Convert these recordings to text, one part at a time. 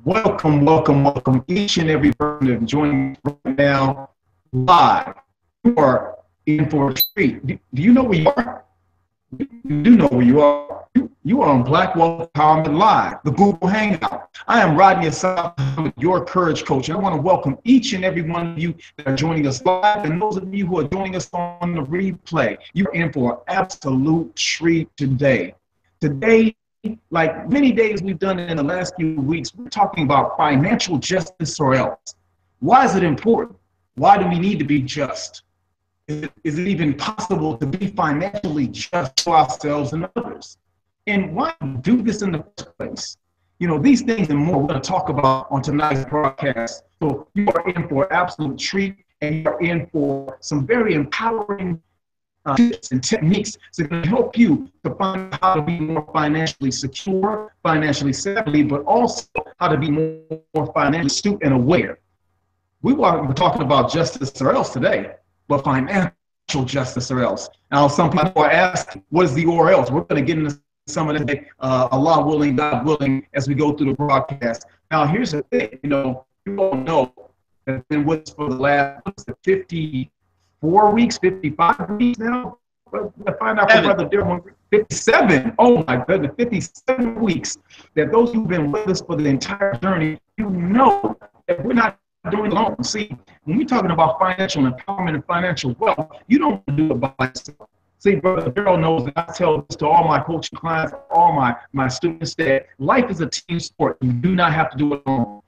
Welcome, welcome, welcome, each and every person that's joining us right now live. You are in for a treat. Do you know where you are? You do know where you are. You are on Black Wealth Empowerment Live, the Google Hangout. I am Rodney Assad, your courage coach. And I want to welcome each and every one of you that are joining us live, and those of you who are joining us on the replay. You're in for an absolute treat today. Today, like many days we've done in the last few weeks, we're talking about financial justice or else. Why is it important? Why do we need to be just? Is it even possible to be financially just to ourselves and others? And why do this in the first place? You know, these things and more we're going to talk about on tonight's broadcast. So you are in for an absolute treat, and you are in for some very empowering tips and techniques that can help you to find how to be more financially secure, financially savvy, but also how to be more financially astute and aware. We're talking about justice or else today, but financial justice or else. Now, some people are asking, what is the or else? We're going to get into some of that, Allah willing, God willing, as we go through the broadcast. Now, here's the thing, you all know that I've been with us for the last 54 weeks, 55 weeks now. I find out from Brother Darryl, 57. Oh my goodness, 57 weeks. That those who've been with us for the entire journey, you know that we're not doing it alone. See, when we're talking about financial empowerment and financial wealth, you don't do it by yourself. See, Brother Darryl knows that I tell this to all my coaching clients, all my students, that life is a team sport. You do not have to do it alone.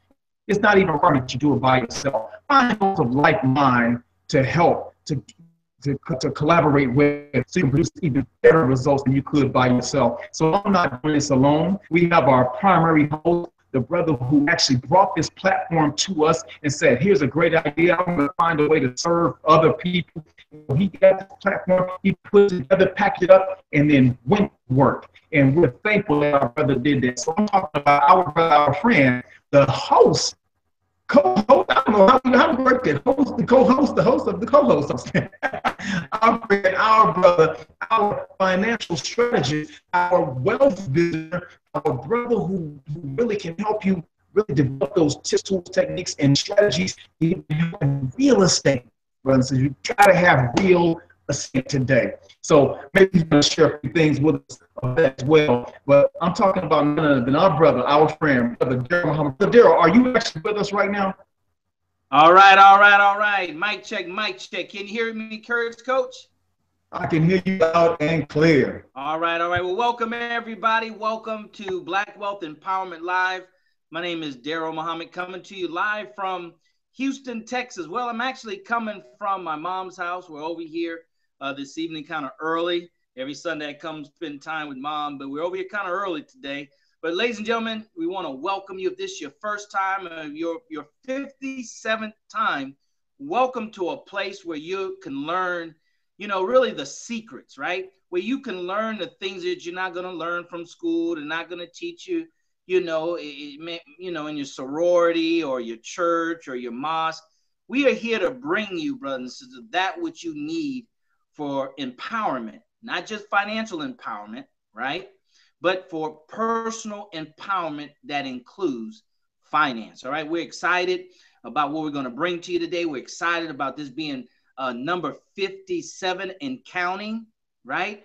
It's not even hard that you do it by yourself. Find those of like mind to help, to collaborate with, so you can produce even better results than you could by yourself. So I'm not doing this alone. We have our primary host, the brother who actually brought this platform to us and said, here's a great idea. I'm going to find a way to serve other people. He got this platform, he put it together, packed it up, and then went to work. And we're thankful that our brother did that. So I'm talking about our brother, our friend, the host, co-host, I don't know how to work it, host, the co-host, the host of the co-host. Our friend, our brother, our financial strategist, our wealth visitor, our brother who really can help you really develop those tips, tools, techniques, and strategies in real estate. Brothers, so you gotta have real estate today. So maybe he's gonna share a few things with us as well. But I'm talking about none other than our brother, our friend, Brother Darryl Muhammad. Brother Darryl, are you actually with us right now? All right, all right, all right. Mic check, mic check. Can you hear me, Courage Coach? I can hear you loud and clear. All right, all right. Well, welcome everybody. Welcome to Black Wealth Empowerment Live. My name is Darryl Muhammad, coming to you live from Houston, Texas. Well, I'm actually coming from my mom's house. We're over here this evening kind of early. Every Sunday I come spend time with mom, but we're over here kind of early today. But ladies and gentlemen, we want to welcome you. If this is your first time, your 57th time, welcome to a place where you can learn, really the secrets, right? Where you can learn the things that you're not going to learn from school. They're not going to teach you, in your sorority or your church or your mosque. We are here to bring you, brothers and sisters, that which you need for empowerment, not just financial empowerment, right? But for personal empowerment that includes finance. All right, we're excited about what we're going to bring to you today. We're excited about this being number 57 and counting, right?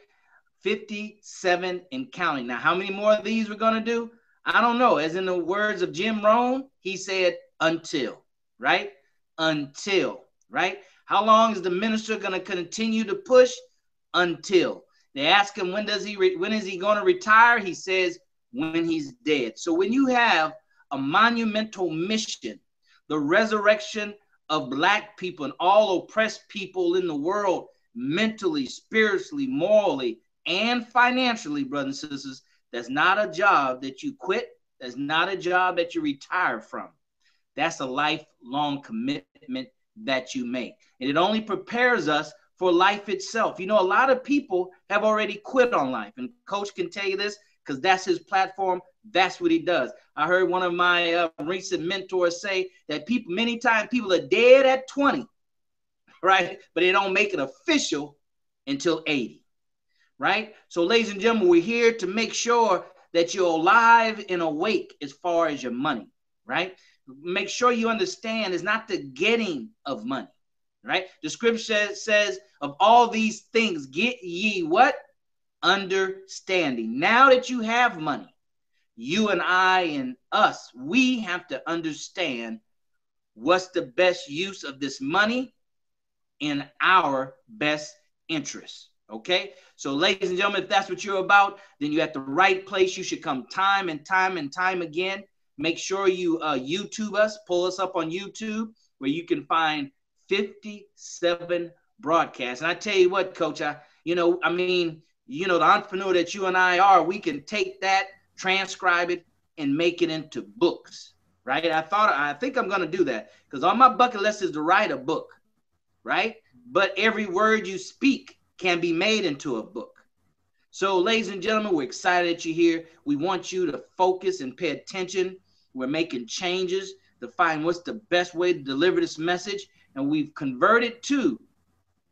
57 and counting. Now, how many more of these we're going to do? I don't know. As in the words of Jim Rohn, he said, until, right? Until, right? How long is the minister going to continue to push? Until. They ask him, when is he going to retire? He says, when he's dead. So when you have a monumental mission, the resurrection of Black people and all oppressed people in the world, mentally, spiritually, morally, and financially, brothers and sisters, that's not a job that you quit. That's not a job that you retire from. That's a lifelong commitment that you make. And it only prepares us for life itself. A lot of people have already quit on life, and Coach can tell you this because that's his platform. That's what he does. I heard one of my recent mentors say that many times people are dead at 20, right? But they don't make it official until 80, right? So ladies and gentlemen, we're here to make sure that you're alive and awake as far as your money. right? Make sure you understand it's not the getting of money, right? The scripture says of all these things, get ye what? Understanding. Now that you have money, you and I and us, we have to understand what's the best use of this money in our best interest. Okay, so ladies and gentlemen, if that's what you're about, then you're at the right place. You should come time and time again. Make sure you YouTube us, pull us up on YouTube, where you can find 57 broadcasts. And I tell you what, Coach, the entrepreneur that you and I are, we can take that, transcribe it, and make it into books, right? I think I'm going to do that, because on my bucket list is to write a book, right? But every word you speak can be made into a book. So, ladies and gentlemen, we're excited that you're here. We want you to focus and pay attention. We're making changes to find what's the best way to deliver this message. And we've converted to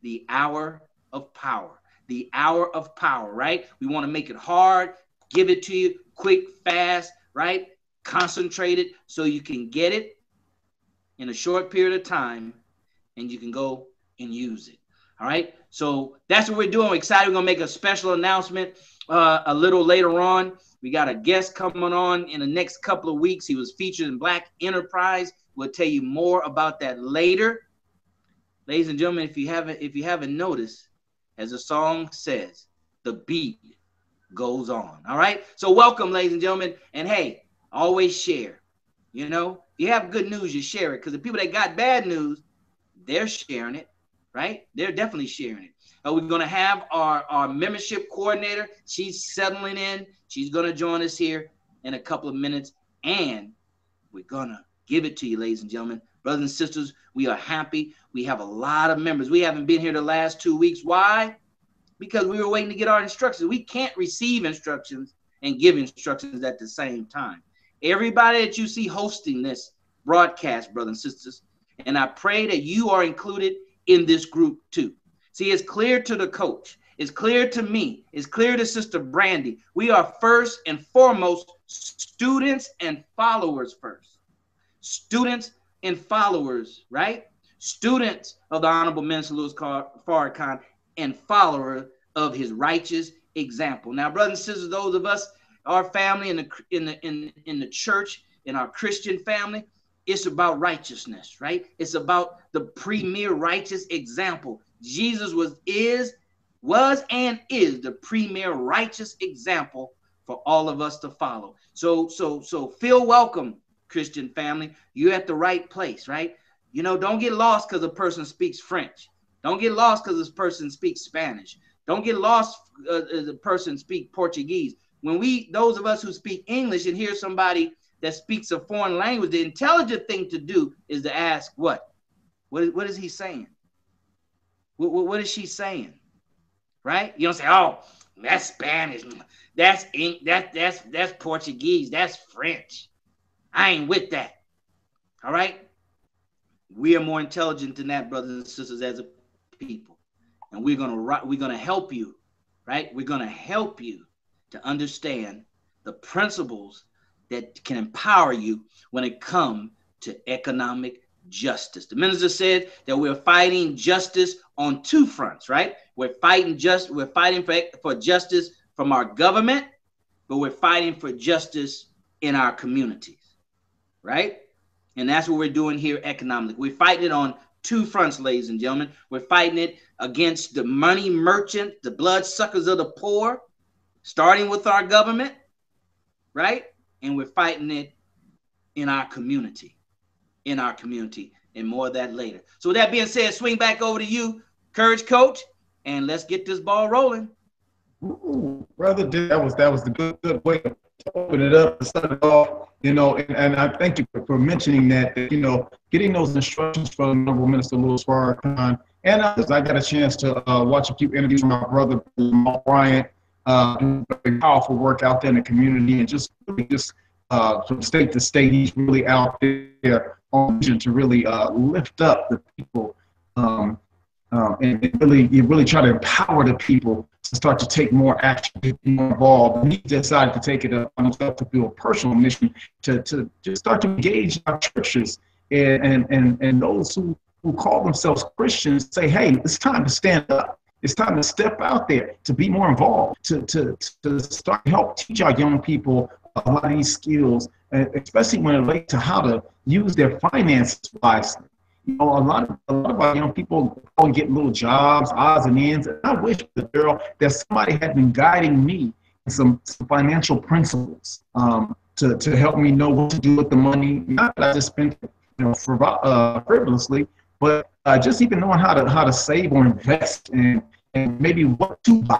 the hour of power. The hour of power, right? We want to make it hard, give it to you quick, fast, right? Concentrated so you can get it in a short period of time and you can go and use it. All right. So that's what we're doing. We're excited. We're going to make a special announcement a little later on. We got a guest coming on in the next couple of weeks. He was featured in Black Enterprise. We'll tell you more about that later. Ladies and gentlemen, if you haven't noticed, as the song says, the beat goes on. All right. So welcome, ladies and gentlemen. And hey, always share. You know, if you have good news, you share it, because the people that got bad news, they're sharing it. Right? They're definitely sharing it. We're going to have our membership coordinator. She's settling in. She's going to join us here in a couple of minutes. And we're going to give it to you, ladies and gentlemen. Brothers and sisters, we are happy. We have a lot of members. We haven't been here the last 2 weeks. Why? Because we were waiting to get our instructions. We can't receive instructions and give instructions at the same time. Everybody that you see hosting this broadcast, brothers and sisters, and I pray that you are included in this group too. See, it's clear to the coach. It's clear to me. It's clear to Sister Brandy. We are first and foremost students and followers first. Students and followers, right? Students of the Honorable Minister Louis Farrakhan and follower of his righteous example. Now, brothers and sisters, those of us, our family in the church, in our Christian family, it's about righteousness, right? It's about the premier righteous example. Jesus is and is the premier righteous example for all of us to follow. So feel welcome, Christian family. You're at the right place, right? You know, don't get lost because a person speaks French. Don't get lost because this person speaks Spanish. Don't get lost as a person speaks Portuguese. Those of us who speak English and hear somebody that speaks a foreign language, the intelligent thing to do is to ask, what is he saying? What is she saying? Right? You don't say, oh, that's Spanish. That's Portuguese. That's French. I ain't with that. All right? We are more intelligent than that, brothers and sisters, as a people. And we're gonna help you, right? We're gonna help you to understand the principles that can empower you when it comes to economic justice. The minister said that we're fighting justice on two fronts, right? We're fighting for justice from our government, but we're fighting for justice in our communities, right? And that's what we're doing here economically. We're fighting it on two fronts, ladies and gentlemen. We're fighting it against the money merchant, the bloodsuckers of the poor, starting with our government, right? And we're fighting it in our community, and more of that later. So with that being said, swing back over to you, Courage Coach, and let's get this ball rolling. Ooh, brother, that was the good way to open it up and start it off. You know, and I thank you for mentioning that. You know, getting those instructions from Honorable Minister Louis Farrakhan and others. I got a chance to watch a few interviews from my brother Mark Bryant. Very powerful work out there in the community, and just from state to state, he's really out there on mission to really lift up the people and really try to empower the people to start to take more action, get more involved. And he decided to take it upon himself to do a personal mission to just start to engage in our churches and those who call themselves Christians say, hey, it's time to stand up. It's time to step out there, to be more involved, to start to help teach our young people a lot of these skills, especially when it relates to how to use their finances wisely. You know, a lot of our young people go and get little jobs, odds and ends. And I wish, girl, that somebody had been guiding me in some financial principles to help me know what to do with the money. Not that I just spent it, frivolously, but just even knowing how to save or invest and maybe what to buy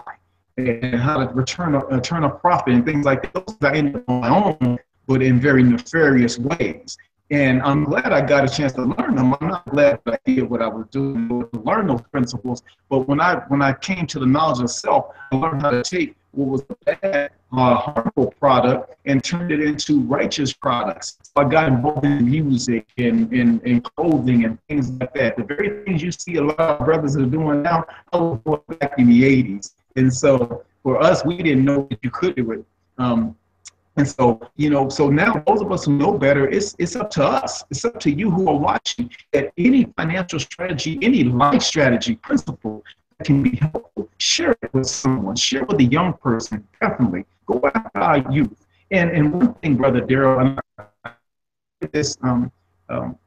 and how to return a profit and things like that. Those I ended up on my own, but in very nefarious ways. And I'm glad I got a chance to learn them. I'm not glad that I did what I was doing to learn those principles. But when I came to the knowledge of self, I learned how to take what was a bad, harmful product and turned it into righteous products. So I got involved in music and clothing and things like that. The very things you see a lot of brothers are doing now, I was doing back in the 80s. And so for us, we didn't know that you could do it. And so, you know, so now those of us who know better, it's up to us. It's up to you who are watching that any financial strategy, any life strategy, principle that can be helpful, share it with someone, share it with a young person, definitely. Go after our youth. And one thing, Brother Daryl, and I did this to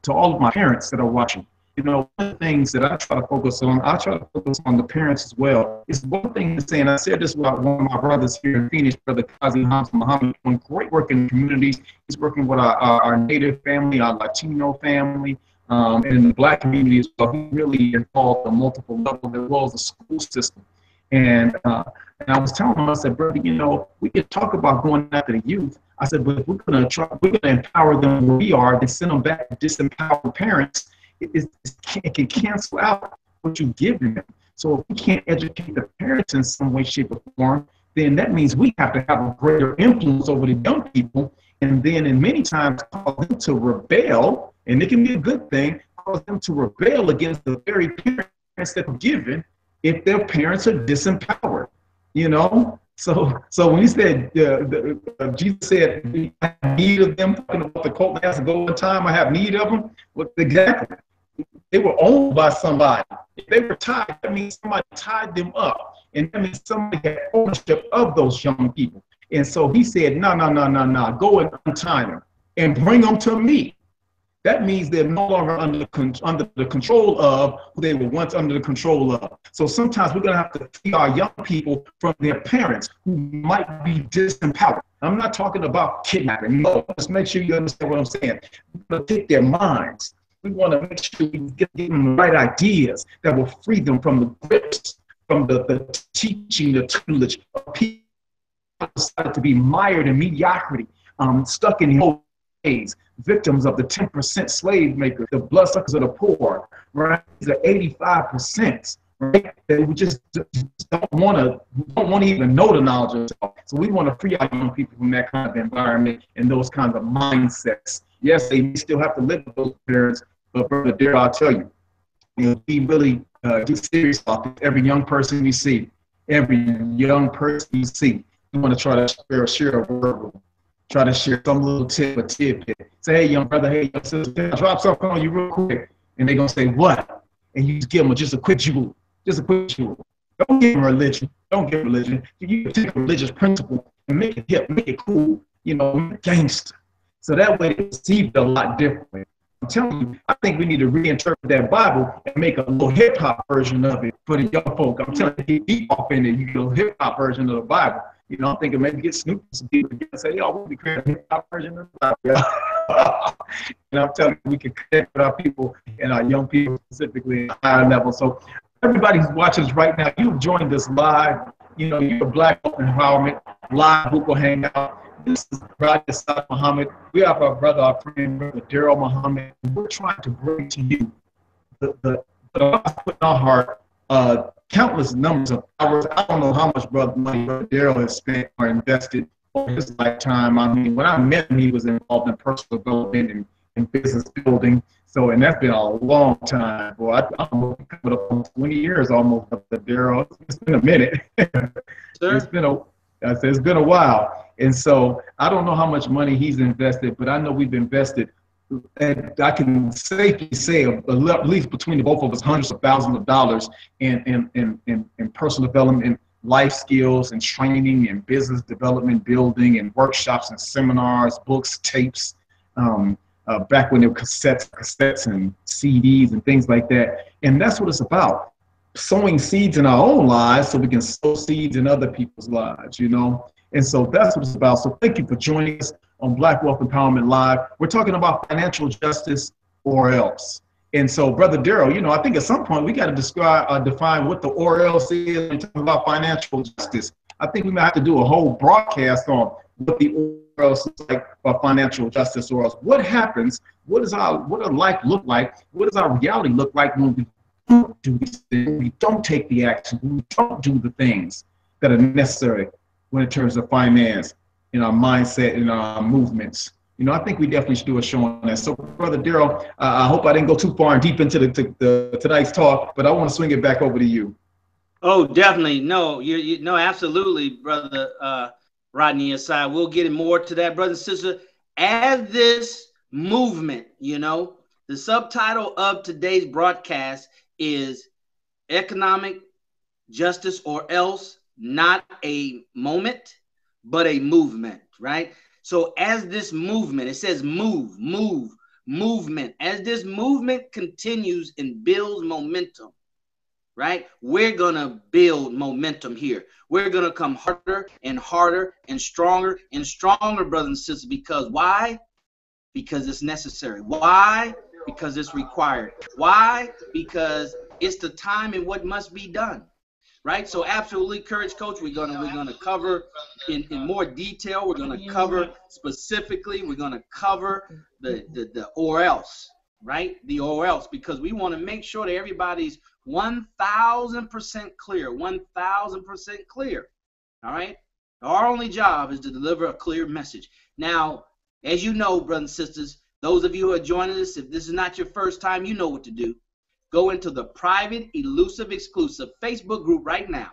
all of my parents that are watching. You know, one of the things that I try to focus on, I try to focus on the parents as well. It's one thing to say, and I said this about one of my brothers here in Phoenix, Brother Qazi Hamza Muhammad, doing great work in the communities. He's working with our Native family, our Latino family, and in the Black community as well. He's really involved on multiple levels as well as the school system. And I was telling him, I said, brother, you know, we could talk about going after the youth. I said, but if we're gonna empower them where we are, then send them back to disempowered parents. It can cancel out what you give them. So if we can't educate the parents in some way, shape, or form, then that means we have to have a greater influence over the young people, and then in many times cause them to rebel, and it can be a good thing, cause them to rebel against the very parents that are given if their parents are disempowered, you know? So when he said, Jesus said, I have need of them, talking about the colt has to go one time, I have need of them. Well, exactly. They were owned by somebody. If they were tied, that means somebody tied them up. And that means somebody had ownership of those young people. And so he said, no, go and untie them and bring them to me. That means they're no longer under the control of who they were once under the control of. So sometimes we're going to have to free our young people from their parents who might be disempowered. I'm not talking about kidnapping. No, just make sure you understand what I'm saying. We're going to take their minds. We want to make sure we give them the right ideas that will free them from the grips, from the teaching, the tutelage of people who decided to be mired in mediocrity, stuck in the old days, victims of the 10% slave makers, the bloodsuckers of the poor, right? These are 85%, right? That we just don't want to even know the knowledge of self. So we want to free our young people from that kind of environment and those kinds of mindsets. Yes, they still have to live with those parents, but Brother Daryl, I'll tell you, we really get serious about this. Every young person you see, we want to try to share a word with them. Try to share some little tidbit. Say, hey, young brother, hey, young sister, can I drop something on you real quick? And they're going to say, what? And you just give them just a quick jewel. Don't give them religion. Don't give religion. You take a religious principle and make it hip, make it cool, you know, make it gangster. So that way they receive it a lot differently. I'm telling you, I think we need to reinterpret that Bible and make a little hip-hop version of it for the young folk. I'm telling you, get deep off in it, you get a hip-hop version of the Bible. You know, I'm thinking maybe get Snoop some people and say, yo, we'll be creating a hip-hop version of the Bible. And I'm telling you, we can connect with our people and our young people specifically at a higher level. So everybody who's watching us right now, you've joined us live. You know, you're Black Empowerment Live Google Hangout. This is Brother Saad Muhammad. We have our brother, our friend, Brother Daryl Muhammad. We're trying to bring to you the God's put in our heart countless numbers of hours. I don't know how much money Brother Daryl has spent or invested over his lifetime. I mean, when I met him, he was involved in personal development and business building. So, and that's been a long time. Boy, I'm coming up on 20 years almost up there, Daryl. It's been a minute. Sir? I said, it's been a while. And so I don't know how much money he's invested, but I know we've invested, and I can safely say at least between the both of us, hundreds of thousands of dollars in personal development, life skills and training and business development, building and workshops and seminars, books, tapes, back when there were cassettes and CDs and things like that. And that's what it's about. Sowing seeds in our own lives so we can sow seeds in other people's lives, you know? And so that's what it's about. So thank you for joining us on Black Wealth Empowerment Live. We're talking about financial justice or else. And so, Brother Daryl, you know, I think at some point we got to define what the or else is when talking about financial justice. I think we might have to do a whole broadcast on what the or else is like for financial justice or else. What happens? What does life look like? What does our reality look like when we don't do these things, when we don't take the action, when we don't do the things that are necessary when in terms of finance, in our mindset, in our movements? You know, I think we definitely should do a show on that. So, Brother Daryl, I hope I didn't go too far and deep into tonight's talk, but I want to swing it back over to you. Oh, definitely. No, no, absolutely, Brother Rodney Aside. We'll get more to that, brother and sister. As this movement, you know, the subtitle of today's broadcast is Economic Justice or Else, not a moment, but a movement, right? So as this movement, it says movement. As this movement continues and builds momentum, right? We're going to build momentum here. We're going to come harder and harder and stronger, brothers and sisters. Because why? Because it's necessary. Why? Because it's required. Why? Because it's the time and what must be done. Right, so absolutely, Courage Coach. We're gonna cover in more detail. We're gonna cover specifically. We're gonna cover the or else, right? The or else, because we want to make sure that everybody's 1,000% clear. 1,000% clear. All right. Our only job is to deliver a clear message. Now, as you know, brothers and sisters, those of you who are joining us, if this is not your first time, you know what to do. Go into the private, elusive, exclusive Facebook group right now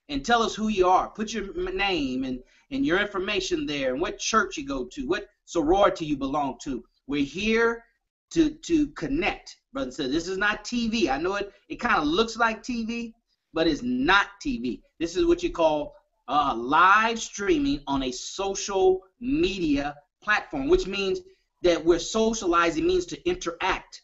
and tell us who you are. Put your name and your information there and what church you go to, what sorority you belong to. We're here to connect, brother and sister. This is not TV. I know it kind of looks like TV, but it's not TV. This is what you call live streaming on a social media platform, which means that we're socializing, means to interact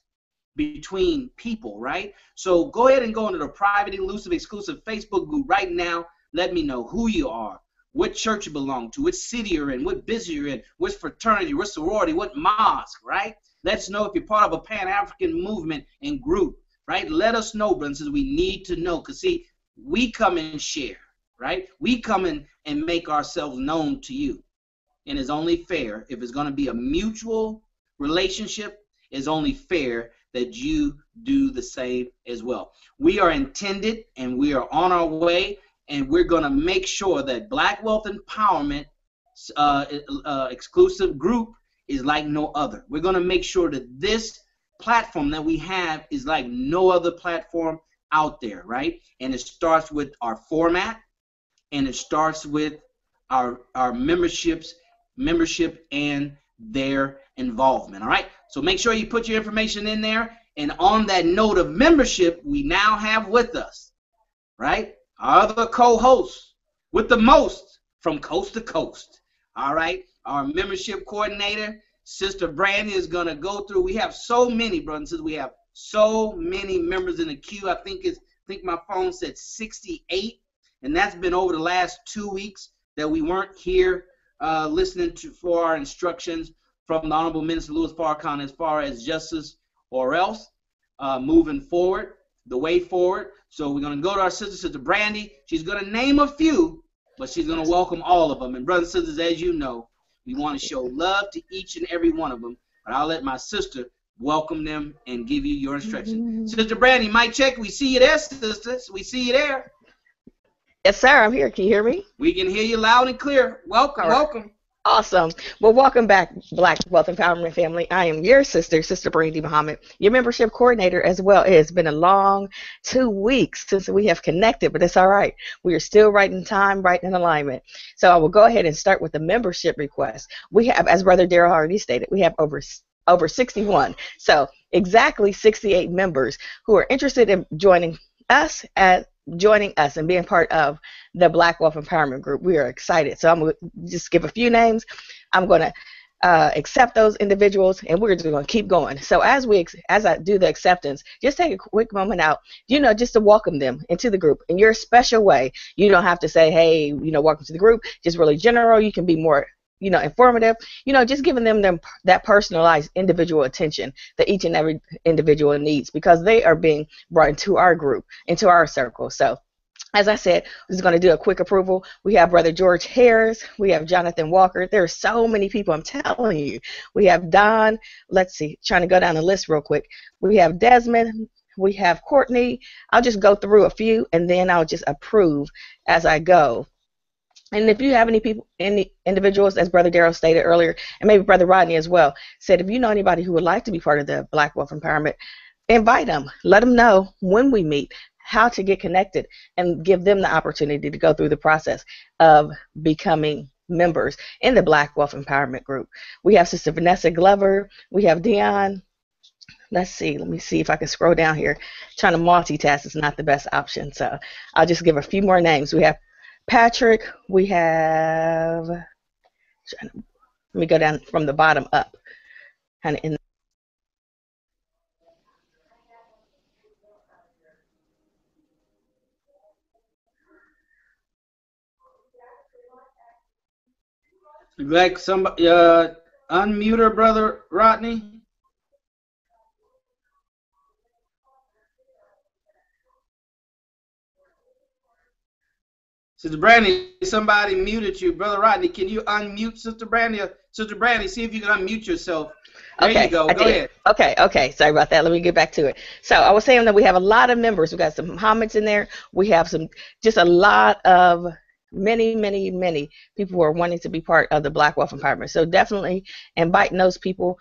between people, right? So go ahead and go into the private, elusive, exclusive Facebook group right now. Let me know who you are, what church you belong to, what city you're in, what business you're in, what fraternity, what sorority, what mosque, right? Let us know if you're part of a Pan-African movement and group, right? Let us know, brothers, we need to know. Because, see, we come and share, right? We come in and make ourselves known to you. And it's only fair, if it's going to be a mutual relationship, it's only fair that you do the same as well. We are intended and we are on our way, and we're going to make sure that Black Wealth Empowerment exclusive group is like no other. We're going to make sure that this platform that we have is like no other platform out there, right? And it starts with our format, and it starts with our membership and their involvement. All right, so make sure you put your information in there. And on that note of membership, we now have with us, right, our other co-host with the most from coast to coast. All right, our membership coordinator, Sister Brandy, is going to go through. We have so many, brothers and sisters. We have so many members in the queue. I think my phone said 68, and that's been over the last 2 weeks that we weren't here listening for our instructions from the Honorable Minister Louis Farrakhan as far as justice or else, moving forward, the way forward. So we're going to go to our Sister Brandy. She's going to name a few, but she's going to welcome all of them. And brothers and sisters, as you know, we want to show love to each and every one of them. But I'll let my sister welcome them and give you your instructions. Sister Brandy, mic check. We see you there, sisters. We see you there. Yes, sir. I'm here. Can you hear me? We can hear you loud and clear. Welcome, welcome. Awesome. Well, welcome back, Black Wealth Empowerment family. I am your sister, Sister Brandy Muhammad, your membership coordinator as well. It has been a long 2 weeks since we have connected, but it's all right. We are still right in time, right in alignment. So I will go ahead and start with the membership request. We have, as Brother Daryl already stated, we have over 61. So exactly 68 members who are interested in joining us and being part of the Black Wealth Empowerment Group. We are excited. So I'm going to just give a few names. I'm going to accept those individuals, and we're just going to keep going. So as I do the acceptance, just take a quick moment out, just to welcome them into the group in your special way. You don't have to say, hey, welcome to the group. Just really general. You can be more informative, just giving them that personalized individual attention that each and every individual needs, because they are being brought into our group, into our circle. So as I said, we're just going to do a quick approval. We have Brother George Harris. We have Jonathan Walker. There are so many people, I'm telling you. We have Don. Let's see, trying to go down the list real quick. We have Desmond. We have Courtney. I'll just go through a few, and then I'll just approve as I go. And if you have any individuals, as Brother Darrell stated earlier, and maybe Brother Rodney as well, said if you know anybody who would like to be part of the Black Wealth Empowerment, invite them. Let them know when we meet, how to get connected, and give them the opportunity to go through the process of becoming members in the Black Wealth Empowerment Group. We have Sister Vanessa Glover. We have Dion. Let me see if I can scroll down here. Trying to multitask is not the best option, so I'll just give a few more names. We have Patrick, we have, let me go down from the bottom up, kind of in. Like somebody, unmute her, Brother Rodney. Sister Brandy, somebody muted you. Brother Rodney, can you unmute Sister Brandy? Sister Brandy, see if you can unmute yourself. There you go. Go ahead. Okay. Sorry about that. Let me get back to it. So I was saying that we have a lot of members. We got some Mohammeds in there. We have just a lot of many people who are wanting to be part of the Black Wealth Empowerment. So definitely inviting those people.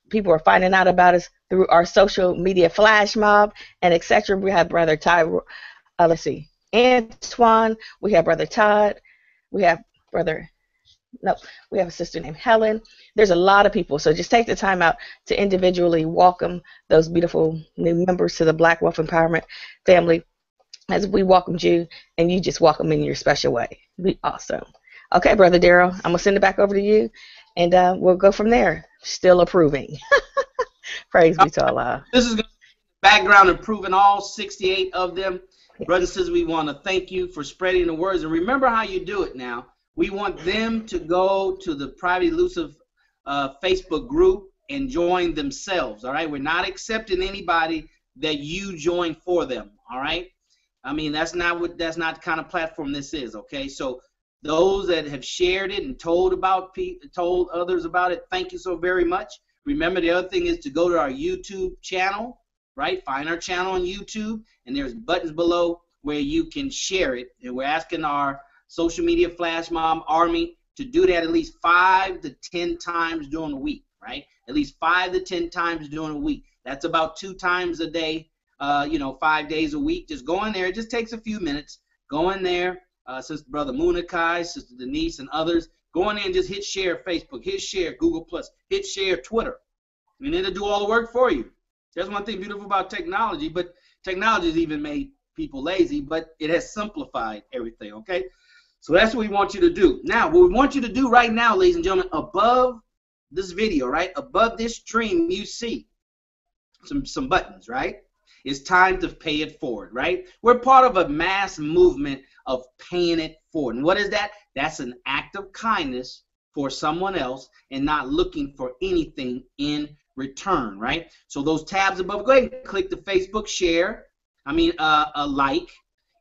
People are finding out about us through our social media flash mob and etc. We have Brother Ty. Let's see. Antoine, we have Brother Todd, we have we have a sister named Helen. There's a lot of people, so just take the time out to individually welcome those beautiful new members to the Black Wealth Empowerment family, as we welcomed you, and you just welcome in your special way. It'd be awesome. Okay, Brother Darrell, I'm gonna send it back over to you, and we'll go from there. Still approving. Praise be to Allah. This is background improving all 68 of them. Brothers and sisters, we want to thank you for spreading the words. And remember how you do it now. We want them to go to the private elusive Facebook group and join themselves, all right? We're not accepting anybody that you join for them, all right? I mean, that's not the kind of platform this is, okay? So those that have shared it and told others about it, thank you so very much. Remember, the other thing is to go to our YouTube channel, right? Find our channel on YouTube, and there's buttons below where you can share it. And we're asking our social media flash mob army to do that at least 5 to 10 times during the week, right? At least 5 to 10 times during the week. That's about 2 times a day, 5 days a week. Just go in there. It just takes a few minutes. Go in there. Sister Brother Munakai, Sister Denise, and others. Go in there and just hit share Facebook, hit share Google+, hit share Twitter. And it'll do all the work for you. That's one thing beautiful about technology, but technology has even made people lazy, but it has simplified everything, okay? So that's what we want you to do. Now, what we want you to do right now, ladies and gentlemen, above this video, right, above this stream, you see some buttons, right? It's time to pay it forward, right? We're part of a mass movement of paying it forward. And what is that? That's an act of kindness for someone else and not looking for anything in return, right? So those tabs above, go ahead and click the Facebook share. Like,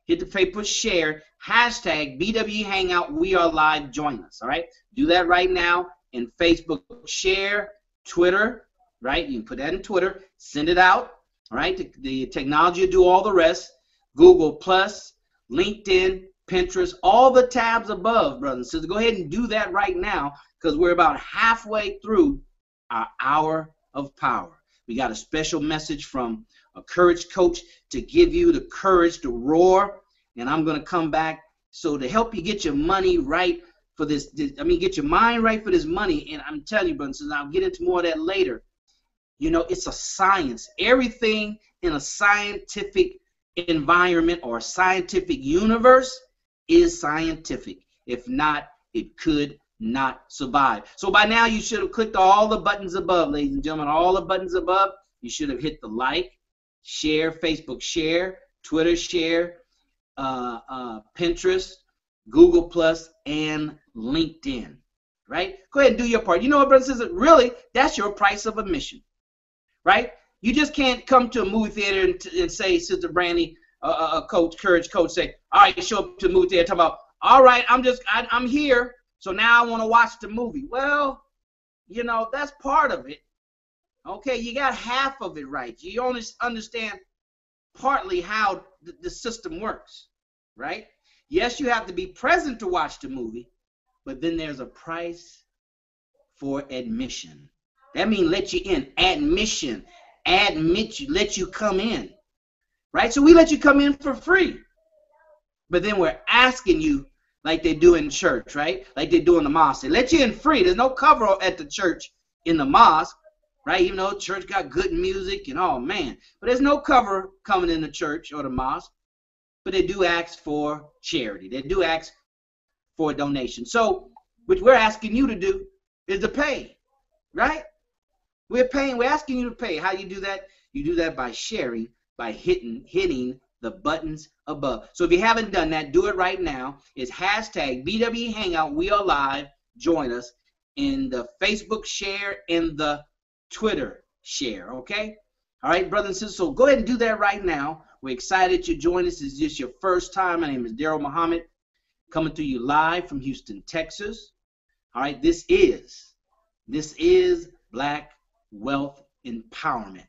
hit the Facebook share, hashtag BWE Hangout, we are live, join us, all right? Do that right now in Facebook share, Twitter, right? You can put that in Twitter, send it out, all right? The technology will do all the rest. Google+, LinkedIn, Pinterest, all the tabs above, brothers and sisters. Go ahead and do that right now, because we're about halfway through our hour of power. We got a special message from a courage coach to give you the courage to roar. And I'm going to come back so to help you get your money right for this. Get your mind right for this money. And I'm telling you, brothers and sisters, I'll get into more of that later. You know, it's a science. Everything in a scientific environment or scientific universe is scientific. If not, it could not survive. So by now you should have clicked all the buttons above, ladies and gentlemen, all the buttons above. You should have hit the like, share, Facebook share, Twitter share, Pinterest, Google Plus, and LinkedIn, right? Go ahead and do your part. You know what, brothers and sisters, really, that's your price of admission, right? You just can't come to a movie theater and say, Sister Brandy, courage coach, say, all right, show up to the movie theater, talk about, all right, I'm here, so now I want to watch the movie. Well, you know, that's part of it. Okay, you got half of it right. You only understand partly how the system works, right? Yes, you have to be present to watch the movie, but then there's a price for admission. That means let you in. Admission. Admit you. Let you come in, right? So we let you come in for free, but then we're asking you like they do in church, right? Like they do in the mosque. They let you in free. There's no cover at the church in the mosque, right? Even though church got good music and oh man, but there's no cover coming in the church or the mosque. But they do ask for charity. They do ask for a donation. So what we're asking you to do is to pay, right? We're asking you to pay. How do you do that? You do that by sharing, by hitting the buttons above. So if you haven't done that, do it right now. It's hashtag BWE Hangout. We are live. Join us in the Facebook share and the Twitter share, okay? All right, brothers and sisters, so go ahead and do that right now. We're excited you join us. This is just your first time. My name is Daryl Muhammad, coming to you live from Houston, Texas. All right, this is Black Wealth Empowerment,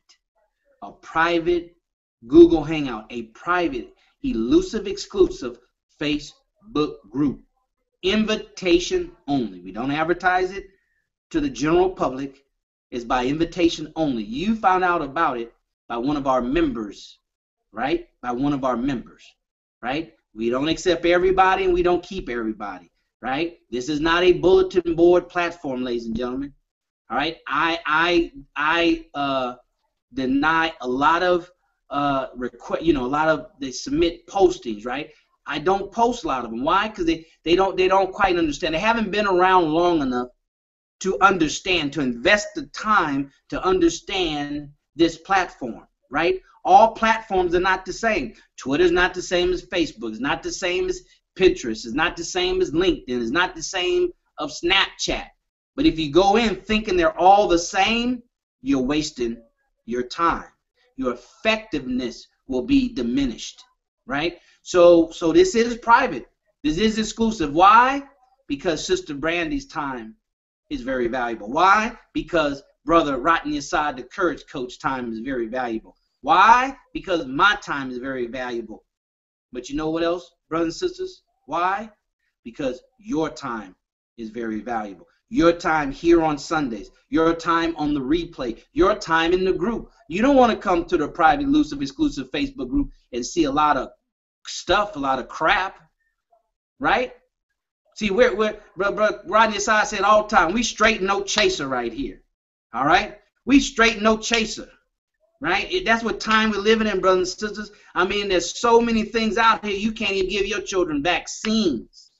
a private Google Hangout, a private, elusive, exclusive Facebook group. Invitation only. We don't advertise it to the general public. It's by invitation only. You found out about it by one of our members, right? By one of our members, right? We don't accept everybody and we don't keep everybody, right? This is not a bulletin board platform, ladies and gentlemen. All right, I deny a lot of they submit postings, right? I don't post a lot of them. Why? Because they don't quite understand. They haven't been around long enough to understand, to invest the time to understand this platform, right? All platforms are not the same. Twitter's not the same as Facebook. It's not the same as Pinterest. It's not the same as LinkedIn. It's not the same of Snapchat. But if you go in thinking they're all the same, you're wasting your time. Your effectiveness will be diminished, right? So this is private. This is exclusive. Why? Because Sister Brandy's time is very valuable. Why? Because Brother Rodney Assad, the courage coach, time is very valuable. Why? Because my time is very valuable. But you know what else, brothers and sisters? Why? Because your time is very valuable. Your time here on Sundays, your time on the replay, your time in the group. You don't want to come to the private, elusive, exclusive Facebook group and see a lot of stuff, a lot of crap, right? See, Rodney Assad said all the time, we straight no chaser right here, all right? We straight no chaser, right? That's what time we're living in, brothers and sisters. I mean, there's so many things out here, you can't even give your children vaccines.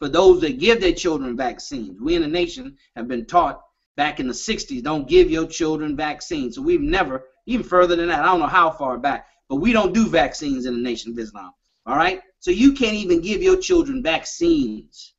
For those that give their children vaccines, we in the nation have been taught back in the 60s, don't give your children vaccines. So we've never, even further than that, I don't know how far back, but we don't do vaccines in the Nation of Islam, all right? So you can't even give your children vaccines,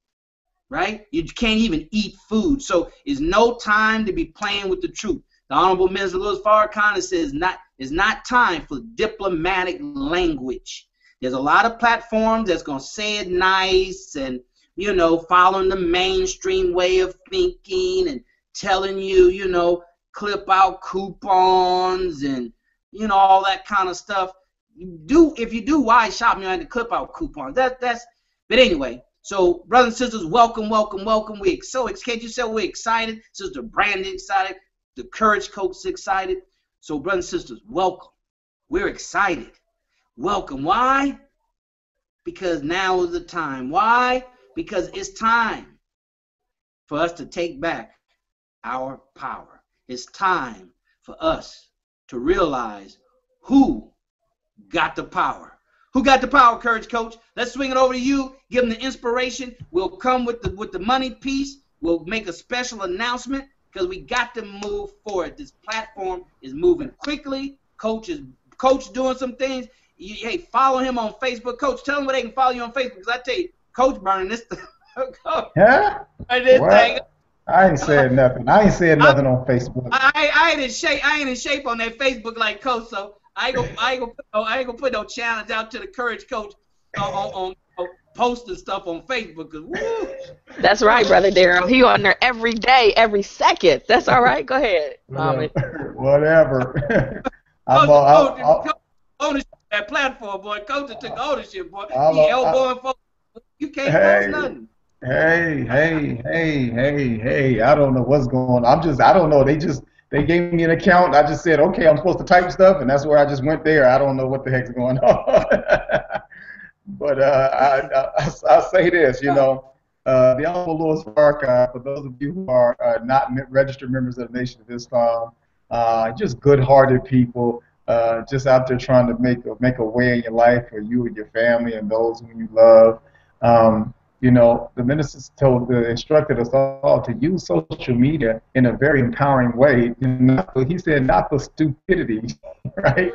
right? You can't even eat food. So it's no time to be playing with the truth. The Honorable Minister Louis Farrakhan says it's not time for diplomatic language. There's a lot of platforms that's going to say it nice and, you know, following the mainstream way of thinking and telling you, you know, clip out coupons and, you know, all that kind of stuff. If you do wise shopping, you have to clip out coupons. That's But anyway, so brothers and sisters, welcome, welcome, welcome. Can't you say we're excited? Sister Brandon excited. The Courage Coach is excited. So brothers and sisters, welcome. We're excited. Welcome. Why? Because now is the time. Why? Because it's time for us to take back our power. It's time for us to realize who got the power. Who got the power, Courage Coach? Let's swing it over to you. Give them the inspiration. We'll come with the money piece. We'll make a special announcement because we got to move forward. This platform is moving quickly. Coach doing some things. Hey, follow him on Facebook. Coach, tell them where they can follow you on Facebook because I tell you, Coach burning this thing. Huh? I ain't said nothing. I ain't said nothing on Facebook. I ain't in shape on that Facebook like Coach, so I ain't gonna put no challenge out to the Courage Coach on posting stuff on Facebook. Woo. That's right, Brother Daryl. He on there every day, every second. That's all right. Go ahead, whatever. Coach ownership of that platform, boy. Coach took ownership, boy. He elbowing folks. You can't post nothing. Hey, I don't know what's going on. I don't know. They gave me an account. I just said, okay, I'm supposed to type stuff, and that's where I just went there. I don't know what the heck's going on. But I'll say this, the Honorable Louis Farrakhan, for those of you who are not registered members of the Nation of Islam, just good-hearted people, just out there trying to make a way in your life for you and your family and those whom you love. The ministers instructed us all to use social media in a very empowering way. He said not for stupidity, right?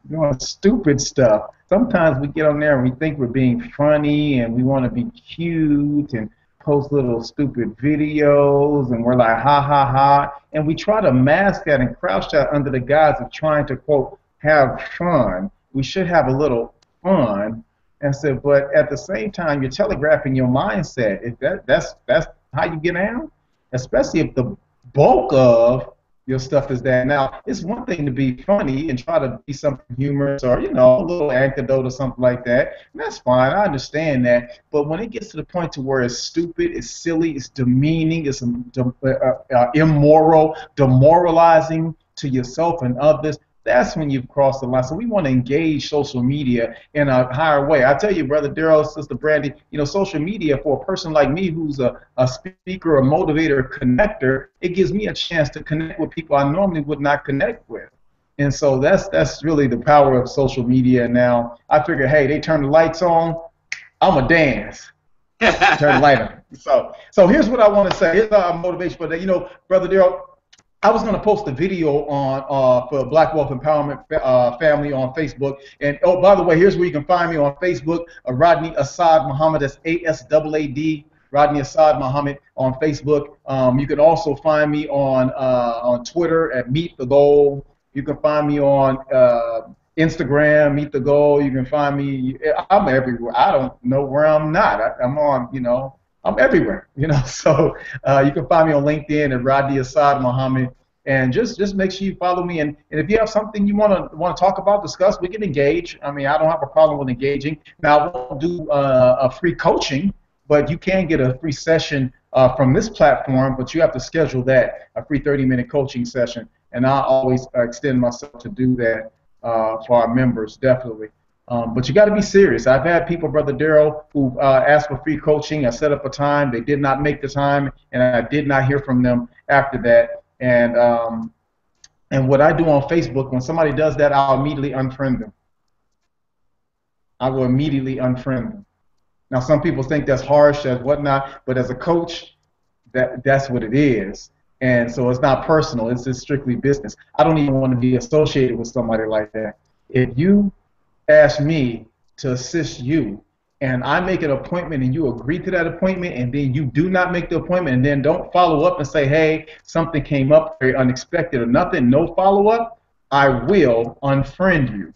Doing stupid stuff. Sometimes we get on there and we think we're being funny and we want to be cute and post little stupid videos and we're like, ha, ha, ha. And we try to mask that and crouch that under the guise of trying to, quote, have fun. We should have a little fun. And so, but at the same time, you're telegraphing your mindset. If that's how you get down, especially if the bulk of your stuff is that. Now, it's one thing to be funny and try to be something humorous or, a little anecdote or something like that. And that's fine. I understand that. But when it gets to the point to where it's stupid, it's silly, it's demeaning, it's immoral, demoralizing to yourself and others, that's when you've crossed the line. So we want to engage social media in a higher way. I tell you, Brother Daryl, Sister Brandy, social media for a person like me who's a speaker, a motivator, a connector, it gives me a chance to connect with people I normally would not connect with. And so that's really the power of social media now. I figure, hey, they turn the lights on, I'm going to dance. Turn the light on. So here's what I want to say. Here's our motivation for that. Brother Daryl, I was going to post a video on for Black Wealth Empowerment Family on Facebook. And, oh, by the way, here's where you can find me on Facebook, Rodney Assad Muhammad. That's ASAAD, Rodney Assad Muhammad on Facebook. You can also find me on Twitter at Meet the Goal. You can find me on Instagram, Meet the Goal. You can find me. I'm everywhere. I don't know where I'm not. I'm on, I'm everywhere, So you can find me on LinkedIn at Rodney Assad Muhammad, and just make sure you follow me. And if you have something you want to talk about, discuss, we can engage. I mean, I don't have a problem with engaging. Now, I won't do a free coaching, but you can get a free session from this platform. But you have to schedule that, a free 30-minute coaching session, and I always extend myself to do that for our members, definitely. But you got to be serious. I've had people, Brother Daryl, who asked for free coaching. I set up a time. They did not make the time, and I did not hear from them after that. And what I do on Facebook, when somebody does that, I'll immediately unfriend them. I will immediately unfriend them. Now, some people think that's harsh, as whatnot, but as a coach, that's what it is. And so it's not personal. It's just strictly business. I don't even want to be associated with somebody like that. If you ask me to assist you and I make an appointment and you agree to that appointment and then you do not make the appointment and then don't follow up and say, hey, something came up very unexpected or nothing, no follow-up, I will unfriend you.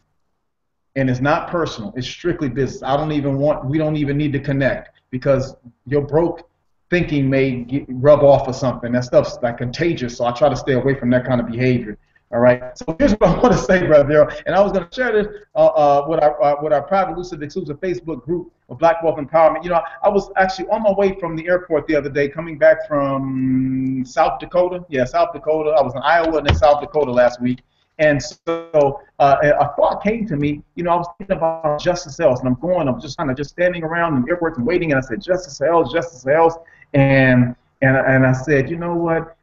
And it's not personal. It's strictly business. We don't even need to connect because your broke thinking may rub off of something. That stuff's like contagious, so I try to stay away from that kind of behavior. All right. So here's what I want to say, Brother Daryl. And I was going to share this with our private Lucid Exclusive Facebook group of Black Wealth Empowerment. You know, I was actually on my way from the airport the other day, coming back from South Dakota. Yeah, South Dakota. I was in Iowa and then South Dakota last week. And so a thought came to me. You know, I was thinking about Justice Ellis, and I'm just kind of just standing around in the airports and waiting. And I said, Justice Ellis, Justice Ellis. And I said, you know what?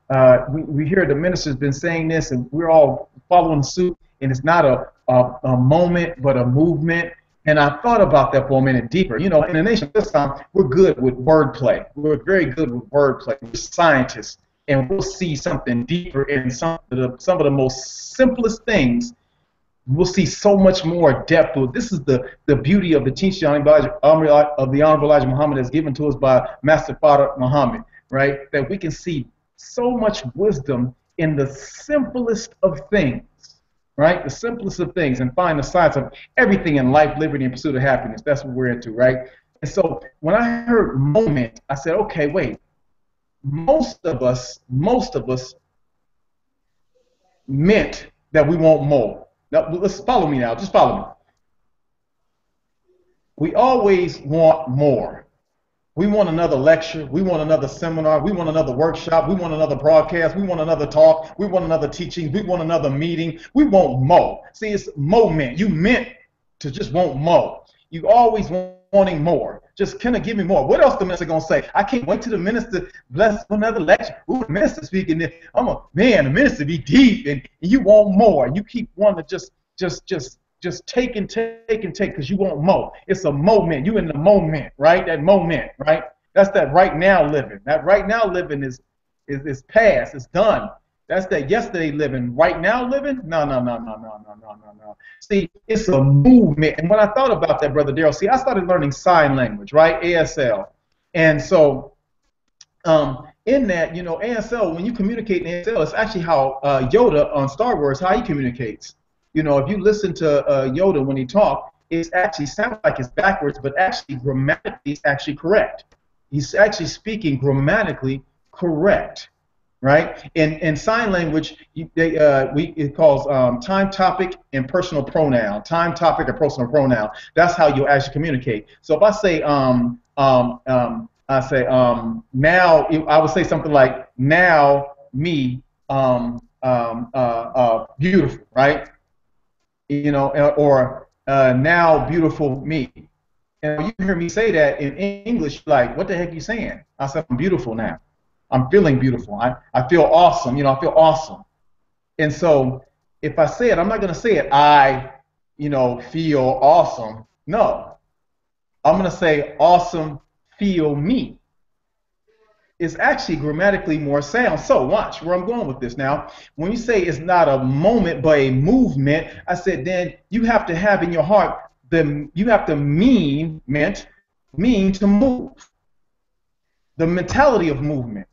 We hear the minister's been saying this, and we're all following suit, and it's not a moment, but a movement. And I thought about that for a minute deeper. You know, in the nation this time, we're good with wordplay. We're very good with wordplay. We're scientists, and we'll see something deeper in some of the most simplest things. We'll see so much more depth. This is the beauty of the teaching of the Honorable Elijah Muhammad as given to us by Master Father Muhammad, right? That we can see so much wisdom in the simplest of things, right? The simplest of things, and find the science of everything in life, liberty, and pursuit of happiness. That's what we're into, right? And so when I heard moment, I said, okay, wait. Most of us meant that we want more. Now, let's follow me now. Just follow me. We always want more. We want another lecture. We want another seminar. We want another workshop. We want another broadcast. We want another talk. We want another teaching. We want another meeting. We want more. See, it's moment. You meant to just want more. You always wanting more. Just kind of give me more. What else the minister gonna say? I can't wait till the minister bless another lecture. Ooh, the minister speaking. There. Man, the minister be deep, and you want more. You keep wanting to just take and take and take because you want more. It's a moment. You in the moment, right? That moment, right? That's that right now living. That right now living is past. It's done. That's that yesterday living. Right now living? No. See, it's a movement. And when I thought about that, Brother Daryl, see, I started learning sign language, right? ASL. And so in that, you know, ASL, when you communicate in ASL, it's actually how Yoda on Star Wars, how he communicates. You know, if you listen to Yoda when he talks, it actually sounds like it's backwards, but actually grammatically it's actually correct. He's actually speaking grammatically correct, right? In sign language, it calls time, topic, and personal pronoun. Time, topic, and personal pronoun. That's how you actually communicate. So if I say now, I would say something like now me beautiful, right? You know, or now beautiful me. And when you hear me say that in English, like, what the heck are you saying? I said, I'm beautiful now. I'm feeling beautiful. I feel awesome. You know, I feel awesome. And so if I say it, I'm not going to say it, I, you know, feel awesome. No. I'm going to say awesome, feel me. It's actually grammatically more sound. So watch where I'm going with this now. When you say it's not a moment but a movement, I said then you have to have in your heart, you have to mean to move. The mentality of movement.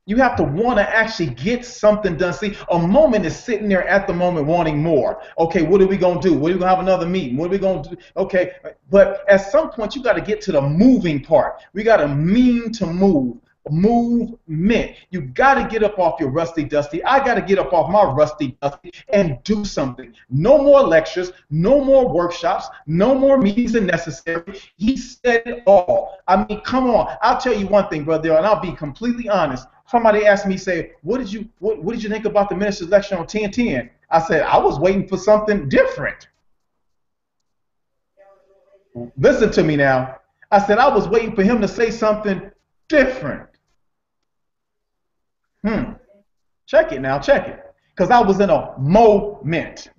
You have to want to actually get something done. See, a moment is sitting there at the moment wanting more. Okay, what are we going to do? What are we going to have another meeting? What are we going to do? Okay, but at some point you got to get to the moving part. We got to mean to move. Movement. You got to get up off your rusty dusty. I got to get up off my rusty dusty and do something. No more lectures, no more workshops, no more meetings than necessary. He said it all. I mean, come on. I'll tell you one thing, brother, and I'll be completely honest. Somebody asked me, say, what did you think about the minister's lecture on 1010? I said, I was waiting for something different. Listen to me now. I said, I was waiting for him to say something different. Check it now, check it. Because I was in a moment.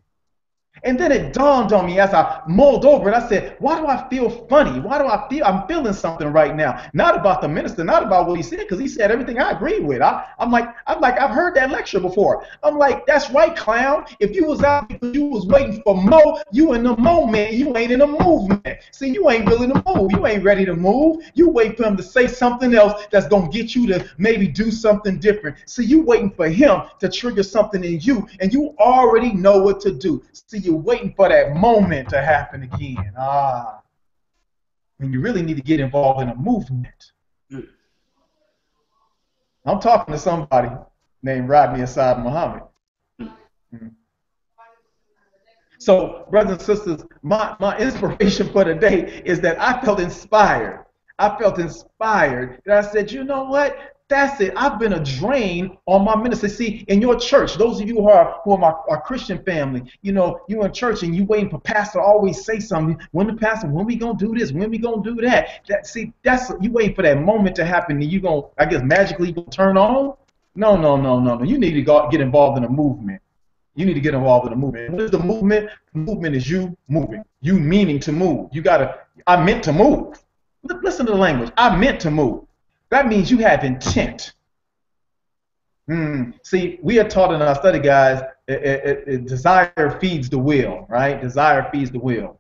And then it dawned on me as I mulled over it. I said, why do I feel funny? Why do I feel I'm feeling something right now? Not about the minister, not about what he said, because he said everything I agree with. I'm like, I've heard that lecture before. I'm like, that's right, clown. If you was out because you was waiting for more, you in the moment, you ain't in the movement. See, you ain't willing to move. You ain't ready to move. You wait for him to say something else that's going to get you to maybe do something different. See, you waiting for him to trigger something in you, and you already know what to do. See, you're waiting for that moment to happen again. When you really need to get involved in a movement. I'm talking to somebody named Rodney Assad Muhammad. Mhm. So, brothers and sisters, my inspiration for today is that I felt inspired. I felt inspired. And I said, you know what? That's it. I've been a drain on my ministry. See, in your church, those of you who are my our Christian family, you know, you in church and you waiting for pastor to always say something. When the pastor, when we gonna do this? When we gonna do that? That's you waiting for that moment to happen, and you gonna, I guess, magically gonna turn on. No, no, no, no, no. You need to go get involved in a movement. You need to get involved in the movement. What is the movement? The movement is you moving. You meaning to move. You gotta. I meant to move. Listen to the language. I meant to move. That means you have intent. See, we are taught in our study, guys. Desire feeds the will, right? Desire feeds the will.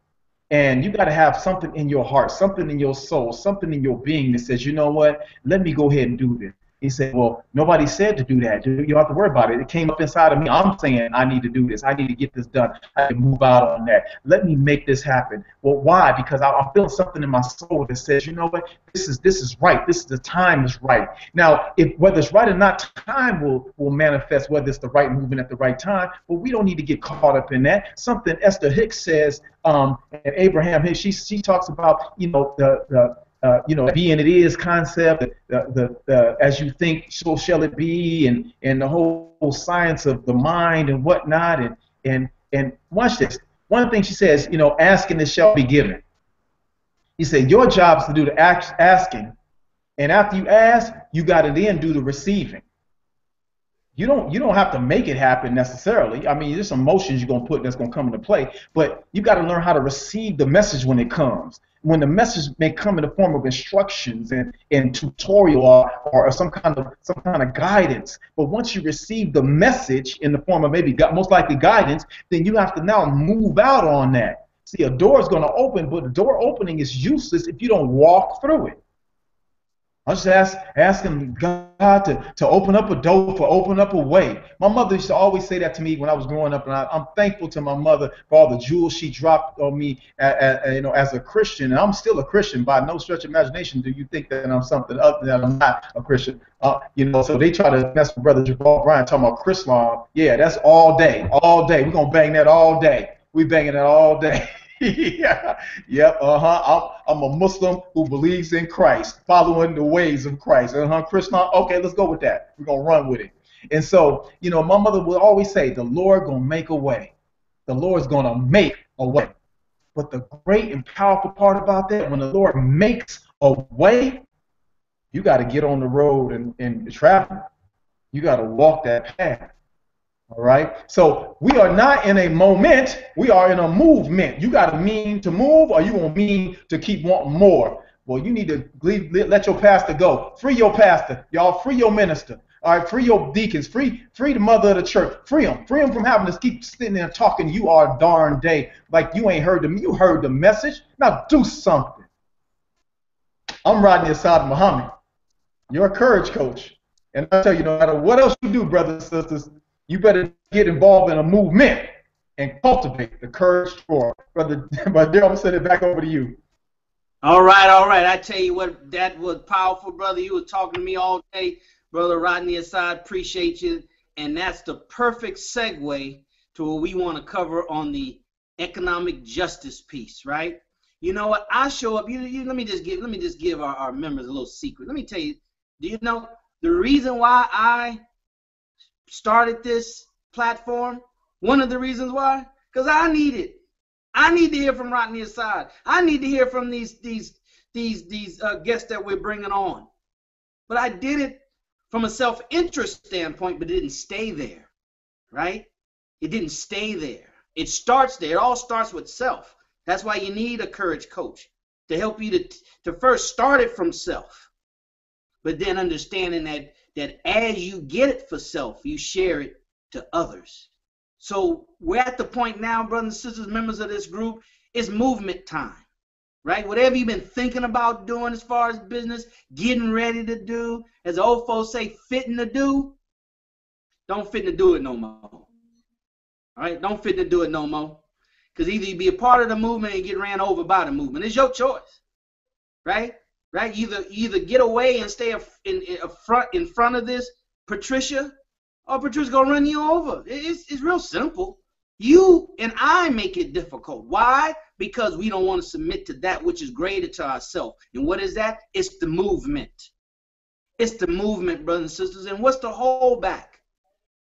And you got to have something in your heart, something in your soul, something in your being that says, you know what? Let me go ahead and do this. He said, well, nobody said to do that. You don't have to worry about it. It came up inside of me. I'm saying I need to do this. I need to get this done. I can move out on that. Let me make this happen. Well, why? Because I'm feeling something in my soul that says, you know what? This is right. This is the time is right. Now, if whether it's right or not, time will manifest whether it's the right movement at the right time. But we don't need to get caught up in that. Something Esther Hicks says, and Abraham Hicks, she talks about, you know, being it is concept, as you think, so shall it be, and the whole science of the mind and whatnot, and watch this. One thing she says, you know, asking it shall be given. He said your job is to do the asking, and after you ask, you got to then do the receiving. You don't have to make it happen necessarily. I mean, there's some emotions you're gonna put that's gonna come into play, but you got to learn how to receive the message when it comes. When the message may come in the form of instructions and tutorial or some kind of guidance, but once you receive the message in the form of maybe most likely guidance, then you have to now move out on that. See, a door is going to open, but the door opening is useless if you don't walk through it. I'm just asking God to open up a door, for open up a way. My mother used to always say that to me when I was growing up, and I'm thankful to my mother for all the jewels she dropped on me, you know, as a Christian. And I'm still a Christian by no stretch of imagination. Do you think that I'm something other than I'm not a Christian? You know, so they try to mess with Brother Jabal Bryant talking about Chris law. Yeah, that's all day, all day. We're gonna bang that all day. We banging that all day. Yeah, yep, I'm a Muslim who believes in Christ, following the ways of Christ. Christian, okay, let's go with that. We're gonna run with it. And so, you know, my mother would always say, the Lord gonna make a way. The Lord's gonna make a way. But the great and powerful part about that, when the Lord makes a way, you got to get on the road and travel. You got to walk that path. All right. So we are not in a moment. We are in a movement. You got to mean to move, or you gonna mean to keep wanting more. Well, you need to let your pastor go. Free your pastor, y'all. Free your minister. All right. Free your deacons. Free the mother of the church. Free them. Free them from having to keep sitting there talking. You are darn day like you ain't heard them. You heard the message. Now do something. I'm Rodney Assad Muhammad, your courage coach, and I tell you, no matter what else you do, brothers and sisters, you better get involved in a movement and cultivate the courage for it. Brother Daryl, I'm going to send it back over to you. All right, all right. I tell you what, that was powerful, brother. You were talking to me all day. Brother Rodney Assad, appreciate you. And that's the perfect segue to what we want to cover on the economic justice piece, right? You know what? I show up. Let me just give our members a little secret. Let me tell you, do you know the reason why I started this platform? One of the reasons why, because I need it. I need to hear from Rodney Assad. I need to hear from these guests that we're bringing on. But I did it from a self-interest standpoint, but it didn't stay there, right? It didn't stay there. It starts there. It all starts with self. That's why you need a courage coach to help you to first start it from self, but then understanding that as you get it for self, you share it to others. So we're at the point now, brothers and sisters, members of this group, it's movement time, right? Whatever you've been thinking about doing as far as business, getting ready to do, as the old folks say, fitting to do, don't fit to do it no more. All right? Don't fit to do it no more. Because either you be a part of the movement and get ran over by the movement. It's your choice, right? Right? Either get away and stay in front of this Patricia, or Patricia's going to run you over. It's real simple. You and I make it difficult. Why? Because we don't want to submit to that which is greater to ourselves. And what is that? It's the movement. It's the movement, brothers and sisters. And what's the holdback?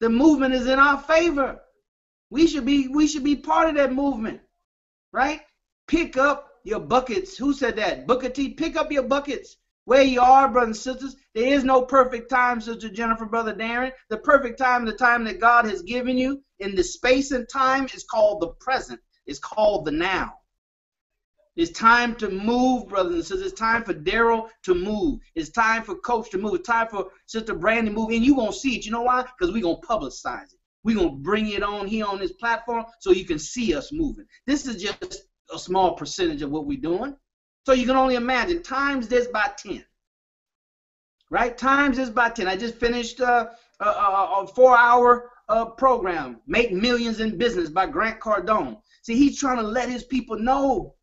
The movement is in our favor. We should be part of that movement, right? Pick up your buckets. Who said that? Booker T. Pick up your buckets. Where you are, brothers and sisters. There is no perfect time, Sister Jennifer, Brother Darren. The perfect time, the time that God has given you in the space and time, is called the present. It's called the now. It's time to move, brothers and sisters. It's time for Daryl to move. It's time for Coach to move. It's time for Sister Brandy to move. And you're going to see it. You know why? Because we're going to publicize it. We're going to bring it on here on this platform so you can see us moving. This is just a small percentage of what we're doing. So you can only imagine, times this by 10, right? Times this by 10. I just finished a 4-hour program, Make Millions in Business by Grant Cardone. See, he's trying to let his people know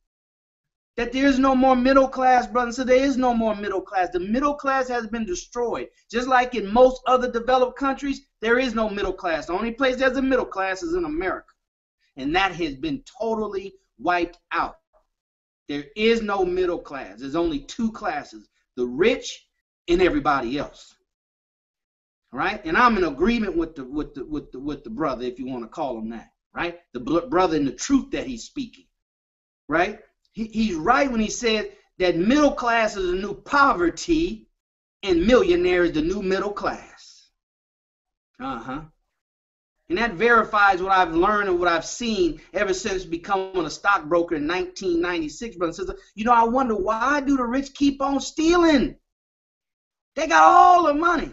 that there is no more middle class, brothers. So there is no more middle class. The middle class has been destroyed. Just like in most other developed countries, there is no middle class. The only place there's a middle class is in America. And that has been totally wiped out. There is no middle class. There's only two classes, the rich and everybody else. All right? And I'm in agreement with the brother, if you want to call him that, right? The brother in the truth that he's speaking, right? He's right when he said that middle class is the new poverty and millionaire is the new middle class. And that verifies what I've learned and what I've seen ever since becoming a stockbroker in 1996, brothers and sisters. You know, I wonder, why do the rich keep on stealing? They got all the money.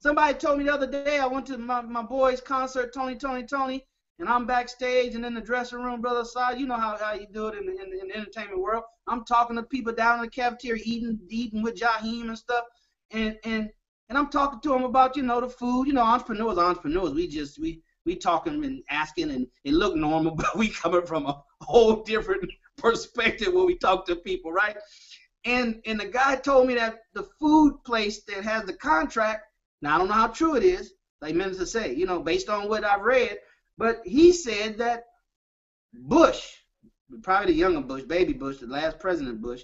Somebody told me the other day, I went to my boy's concert, Tony, and I'm backstage and in the dressing room, Brother Assad. You know how you do it in the entertainment world. I'm talking to people down in the cafeteria, eating with Jaheim and stuff, and I'm talking to them about, you know, the food. You know, entrepreneurs. We talking and asking, and it look normal, but we coming from a whole different perspective when we talk to people, right? And the guy told me that the food place that has the contract, now I don't know how true it is, like Minister say, you know, based on what I've read, but he said that Bush, probably the younger Bush, baby Bush, the last President Bush,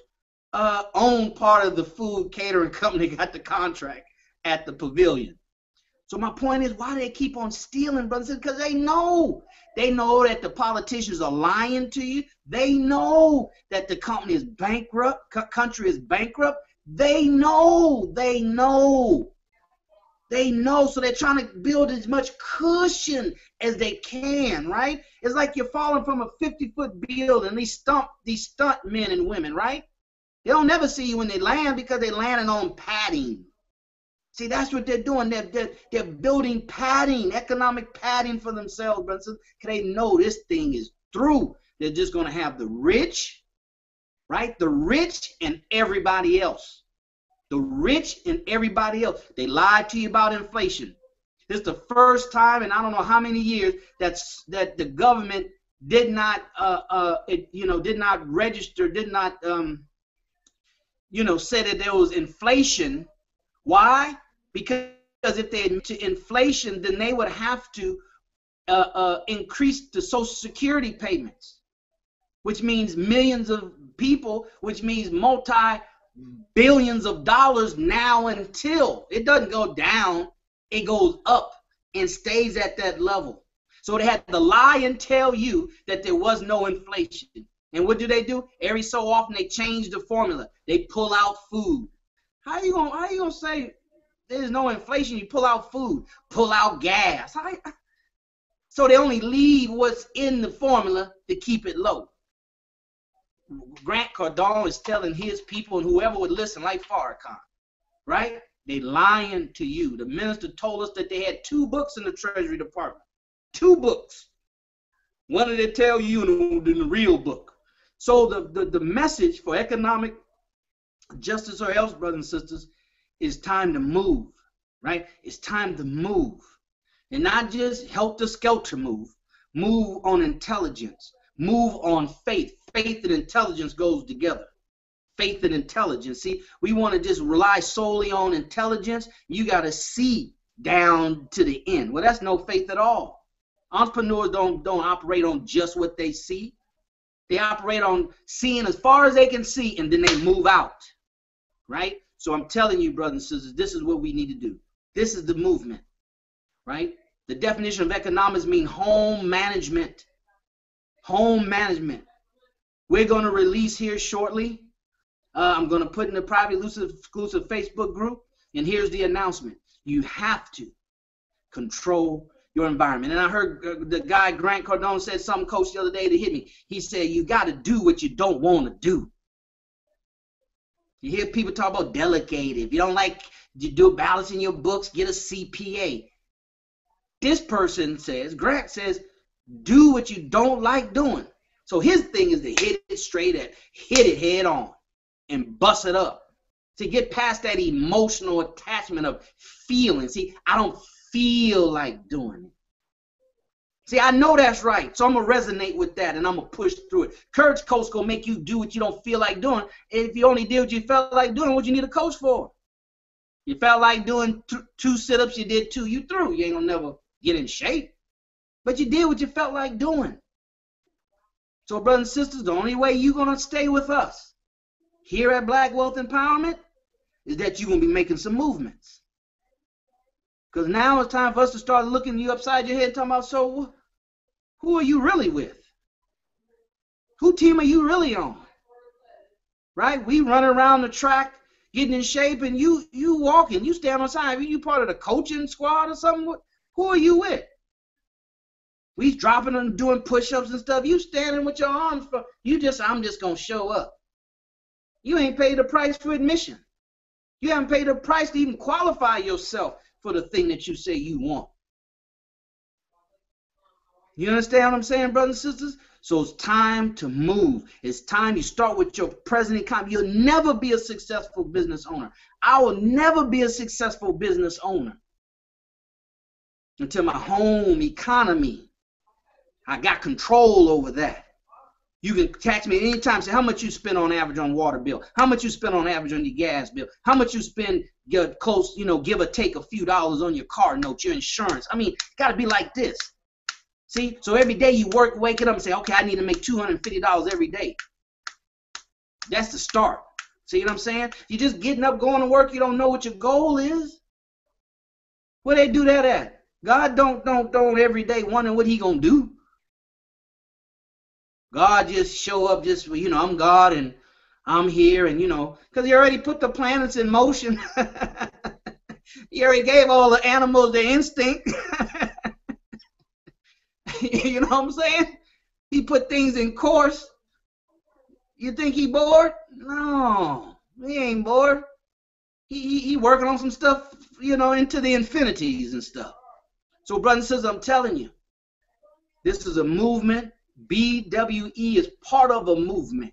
owned part of the food catering company, got the contract at the pavilion. So my point is, why do they keep on stealing, brothers? Because they know that the politicians are lying to you. They know that the company is bankrupt, country is bankrupt. They know. So they're trying to build as much cushion as they can, right? It's like you're falling from a 50-foot building. These stunt men and women, right? They don't never see you when they land because they're landing on padding. See, that's what they're doing. They're building padding, economic padding for themselves, brothers, because they know this thing is through. They're just going to have the rich, right? The rich and everybody else. The rich and everybody else. They lied to you about inflation. This is the first time in I don't know how many years that the government did not, did not register, did not, say that there was inflation. Why? Because if they had to inflation, then they would have to increase the Social Security payments, which means millions of people, which means multi-billions of dollars now until. It doesn't go down, it goes up and stays at that level. So they had to lie and tell you that there was no inflation. And what do? Every so often they change the formula. They pull out food. How you gonna say there's no inflation? You pull out food, pull out gas. So they only leave what's in the formula to keep it low. Grant Cardone is telling his people and whoever would listen, like Farrakhan, right? They lying to you. The minister told us that they had 2 books in the Treasury Department. 2 books. One did they tell you in the real book. So the message for economic justice or else, brothers and sisters, is time to move, right? It's time to move. And not just helter-skelter move. Move on intelligence. Move on faith. Faith and intelligence goes together. Faith and intelligence. See, we want to just rely solely on intelligence. You got to see down to the end. Well, that's no faith at all. Entrepreneurs don't operate on just what they see. They operate on seeing as far as they can see, and then they move out, right? So I'm telling you, brothers and sisters, this is what we need to do. This is the movement, right? The definition of economics means home management. Home management. We're going to release here shortly. I'm going to put in a private exclusive Facebook group, and here's the announcement. You have to control your environment. And I heard the guy, Grant Cardone, said something, coach, the other day that hit me. He said, you got to do what you don't want to do. You hear people talk about delegate. If you don't like you do balance in your books, get a CPA. This person says, Grant says, do what you don't like doing. So his thing is to hit it straight at, hit it head on and bust it up. To get past that emotional attachment of feeling. See, I don't feel like doing it. See, I know that's right, so I'm going to resonate with that, and I'm going to push through it. Coach going to make you do what you don't feel like doing. If you only did what you felt like doing, what you need a coach for? You felt like doing 2 sit-ups, you did 2, you through. You ain't going to never get in shape. But you did what you felt like doing. So, brothers and sisters, the only way you're going to stay with us here at Black Wealth Empowerment is that you're going to be making some movements. Because now it's time for us to start looking you upside your head and talking about, so who are you really with? Who team are you really on? Right? We run around the track getting in shape, and you walking, you stand on the side. Are you part of the coaching squad or something? Who are you with? We dropping and doing push-ups and stuff. You standing with your arms for I'm just gonna show up. You ain't paid the price for admission. You haven't paid the price to even qualify yourself for the thing that you say you want. You understand what I'm saying, brothers and sisters? So it's time to move. It's time you start with your present economy. You'll never be a successful business owner. I will never be a successful business owner until my home economy, I got control over that. You can text me anytime, say how much you spend on average on water bill, how much you spend on average on your gas bill, how much you spend, get close, give or take a few dollars on your car note, your insurance. I mean, it's got to be like this. See, so every day you wake it up and say, okay, I need to make $250 every day. That's the start. See what I'm saying? You're just getting up, going to work. You don't know what your goal is. Where they do that at? God don't every day wondering what he gonna do. God just show up, just I'm God and I'm here, and because he already put the planets in motion. He already gave all the animals their instinct. You know what I'm saying? He put things in course. You think he bored? No, he ain't bored. He working on some stuff, into the infinities and stuff. So, brothers and sisters, I'm telling you, this is a movement. BWE is part of a movement.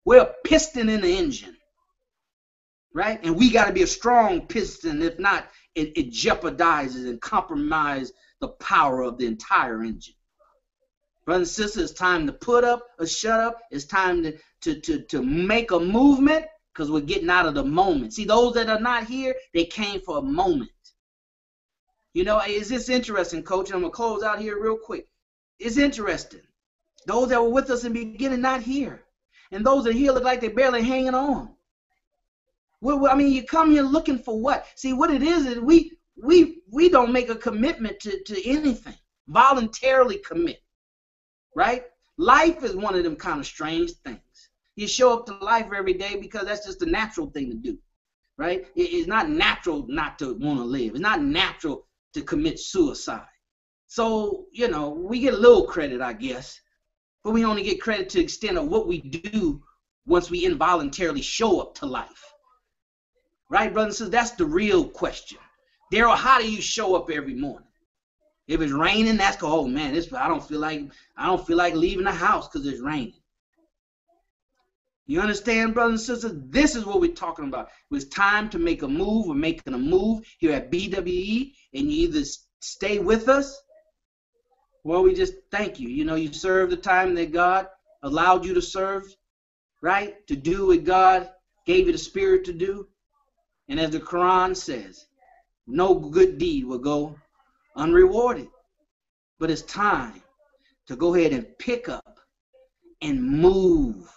We're a piston in the engine, right? And we got to be a strong piston. If not, it jeopardizes and compromises the power of the entire engine. Brothers and sisters, it's time to put up or shut up. It's time to make a movement, because we're getting out of the moment. See, those that are not here, they came for a moment. Is this interesting, Coach? I'm going to close out here real quick. It's interesting. Those that were with us in the beginning, not here. And those that are here look like they're barely hanging on. I mean, you come here looking for what? See, what it is we don't make a commitment to anything. Voluntarily commit. Right? Life is one of them kind of strange things. You show up to life every day because that's just the natural thing to do. Right? It's not natural not to want to live. It's not natural to commit suicide. So, we get a little credit, I guess, but we only get credit to the extent of what we do once we involuntarily show up to life. Right, brothers and sisters? That's the real question. Daryl, how do you show up every morning? If it's raining, that's oh man, I don't feel like leaving the house because it's raining. You understand, brothers and sisters? This is what we're talking about. It's time to make a move. We're making a move here at BWE, and you either stay with us, well, we just thank you. You served the time that God allowed you to serve, right? To do what God gave you the spirit to do. And as the Quran says, No good deed will go unrewarded. But it's time to go ahead and pick up and move.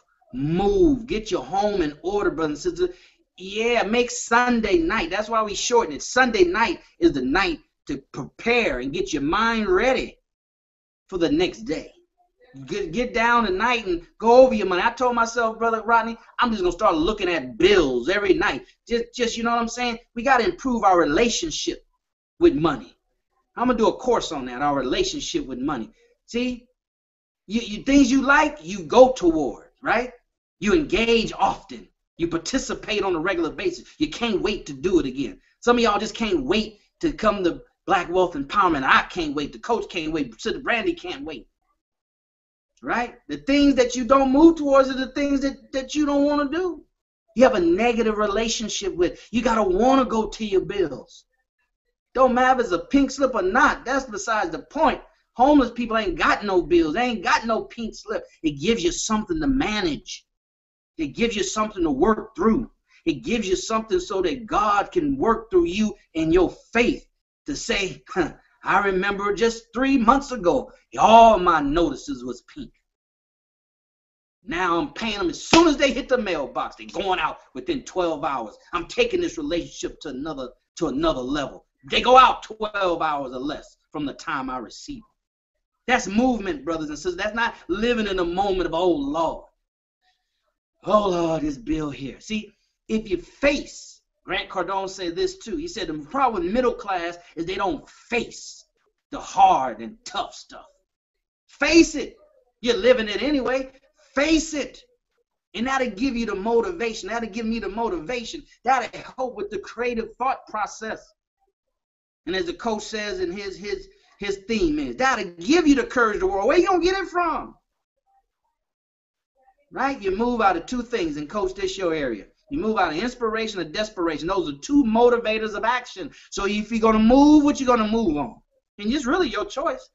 Get your home in order, brothers and sisters. Yeah, make Sunday night. That's why we shorten it. Sunday night is the night to prepare and get your mind ready for the next day. Get down tonight and go over your money. I told myself, Brother Rodney, I'm just going to start looking at bills every night. Just you know what I'm saying? We got to improve our relationship with money. I'm going to do a course on that, our relationship with money. See, you things you like, you go toward, right? You engage often. You participate on a regular basis. You can't wait to do it again. Some of y'all just can't wait to come to Black Wealth Empowerment. I can't wait. The coach can't wait. Sister Brandy can't wait. Right? The things that you don't move towards are the things that you don't want to do. You have a negative relationship with. You got to want to go to your bills. Don't matter if it's a pink slip or not. That's besides the point. Homeless people ain't got no bills. They ain't got no pink slip. It gives you something to manage. It gives you something to work through. It gives you something so that God can work through you in your faith to say, I remember just 3 months ago, all my notices was pink. Now I'm paying them as soon as they hit the mailbox. They're going out within 12 hours. I'm taking this relationship to another level. They go out 12 hours or less from the time I receive them. That's movement, brothers and sisters. That's not living in a moment of, oh, Lord. Oh, Lord, this bill here. See, if you face, Grant Cardone said this too. He said the problem with middle class is they don't face the hard and tough stuff. Face it. You're living it anyway. Face it. And that'll give you the motivation. That'll give me the motivation. That'll help with the creative thought process. And as the coach says in his theme is, that'll give you the courage to work. Where you gonna get it from? Right? You move out of two things, and coach, this your area. You move out of inspiration or desperation. Those are two motivators of action. So if you're gonna move, what you're gonna move on? And it's really your choice.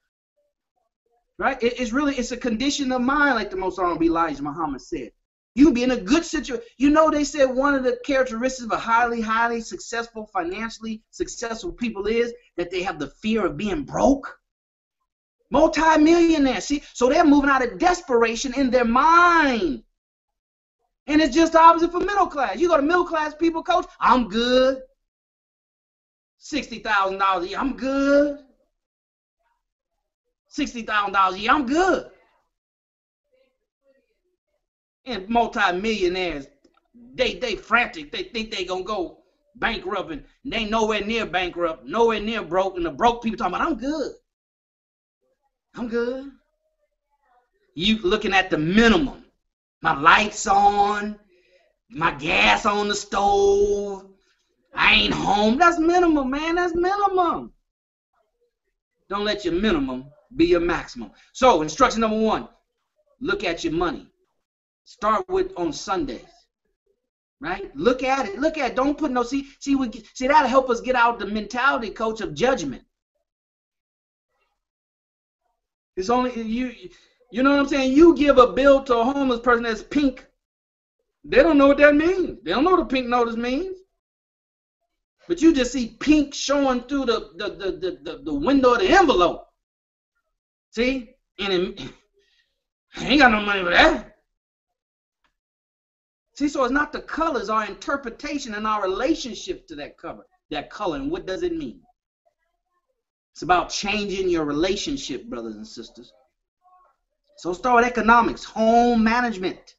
Right? It's a condition of mind, like the Most Honorable Elijah Muhammad said. You can be in a good situation. You know, they said one of the characteristics of a highly, highly successful, financially successful people is that they have the fear of being broke. Multi-millionaires, see? So they're moving out of desperation in their mind. And it's just the opposite for middle class. You go to middle class people, coach, I'm good. $60,000 a year, I'm good. $60,000 a year, I'm good. And multi-millionaires, they frantic. They think they gonna go bankrupt, and they ain't nowhere near bankrupt, nowhere near broke. And the broke people talking about, I'm good. I'm good. You looking at the minimum. My lights on, my gas on the stove. I ain't home. That's minimum, man. That's minimum. Don't let your minimum be your maximum. So instruction number 1, look at your money. Start with on Sundays, right? Look at it. Look at it. Don't put no, see that'll help us get out the mentality, coach, of judgment. It's only you know what I'm saying? You give a bill to a homeless person that's pink. They don't know what that means. They don't know what the pink notice means. But you just see pink showing through the window of the envelope. See? And I ain't got no money for that. See, so it's not the colors, our interpretation and our relationship to that color, and what does it mean? It's about changing your relationship, brothers and sisters. So start with economics, home management.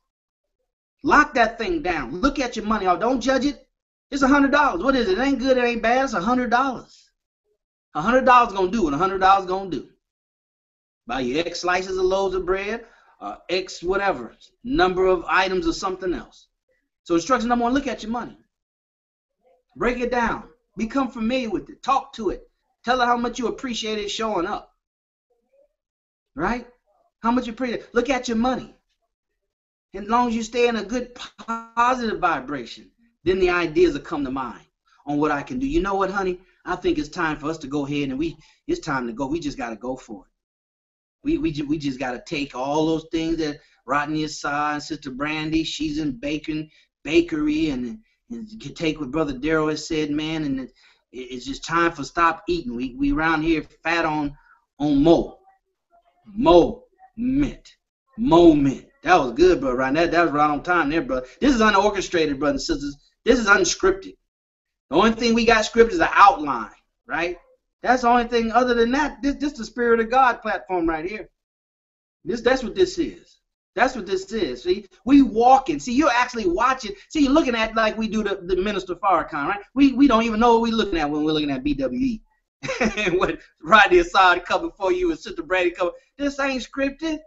Lock that thing down. Look at your money. Oh, don't judge it. It's $100. What is it? It ain't good, it ain't bad. It's $100. $100 gonna do what $100 gonna do. Buy you X slices of loaves of bread, X whatever, number of items or something else. So instruction number 1, look at your money. Break it down. Become familiar with it. Talk to it. Tell her how much you appreciate it showing up. Right? How much you appreciate it. Look at your money. And as long as you stay in a good positive vibration, then the ideas will come to mind on what I can do. You know what, honey? I think it's time for us to go ahead and it's time to go. We just got to go for it. We just got to take all those things that Rodney aside, Sister Brandy, she's in bakery, and take what Brother Darrell has said, man, and It's just time for stop eating. We around here fat on moment. That was good, bro. Right, that was right on time there, bro. This is unorchestrated, brothers and sisters. This is unscripted. The only thing we got scripted is an outline, right? That's the only thing. Other than that, this the Spirit of God platform right here. That's what this is. That's what this is. See, we walking. See, you're actually watching. See, you're looking at like we do the Minister Farrakhan, right? We don't even know what we're looking at when we're looking at BWE. And when Rodney Assad coming for you and Sister Brady coming, this ain't scripted.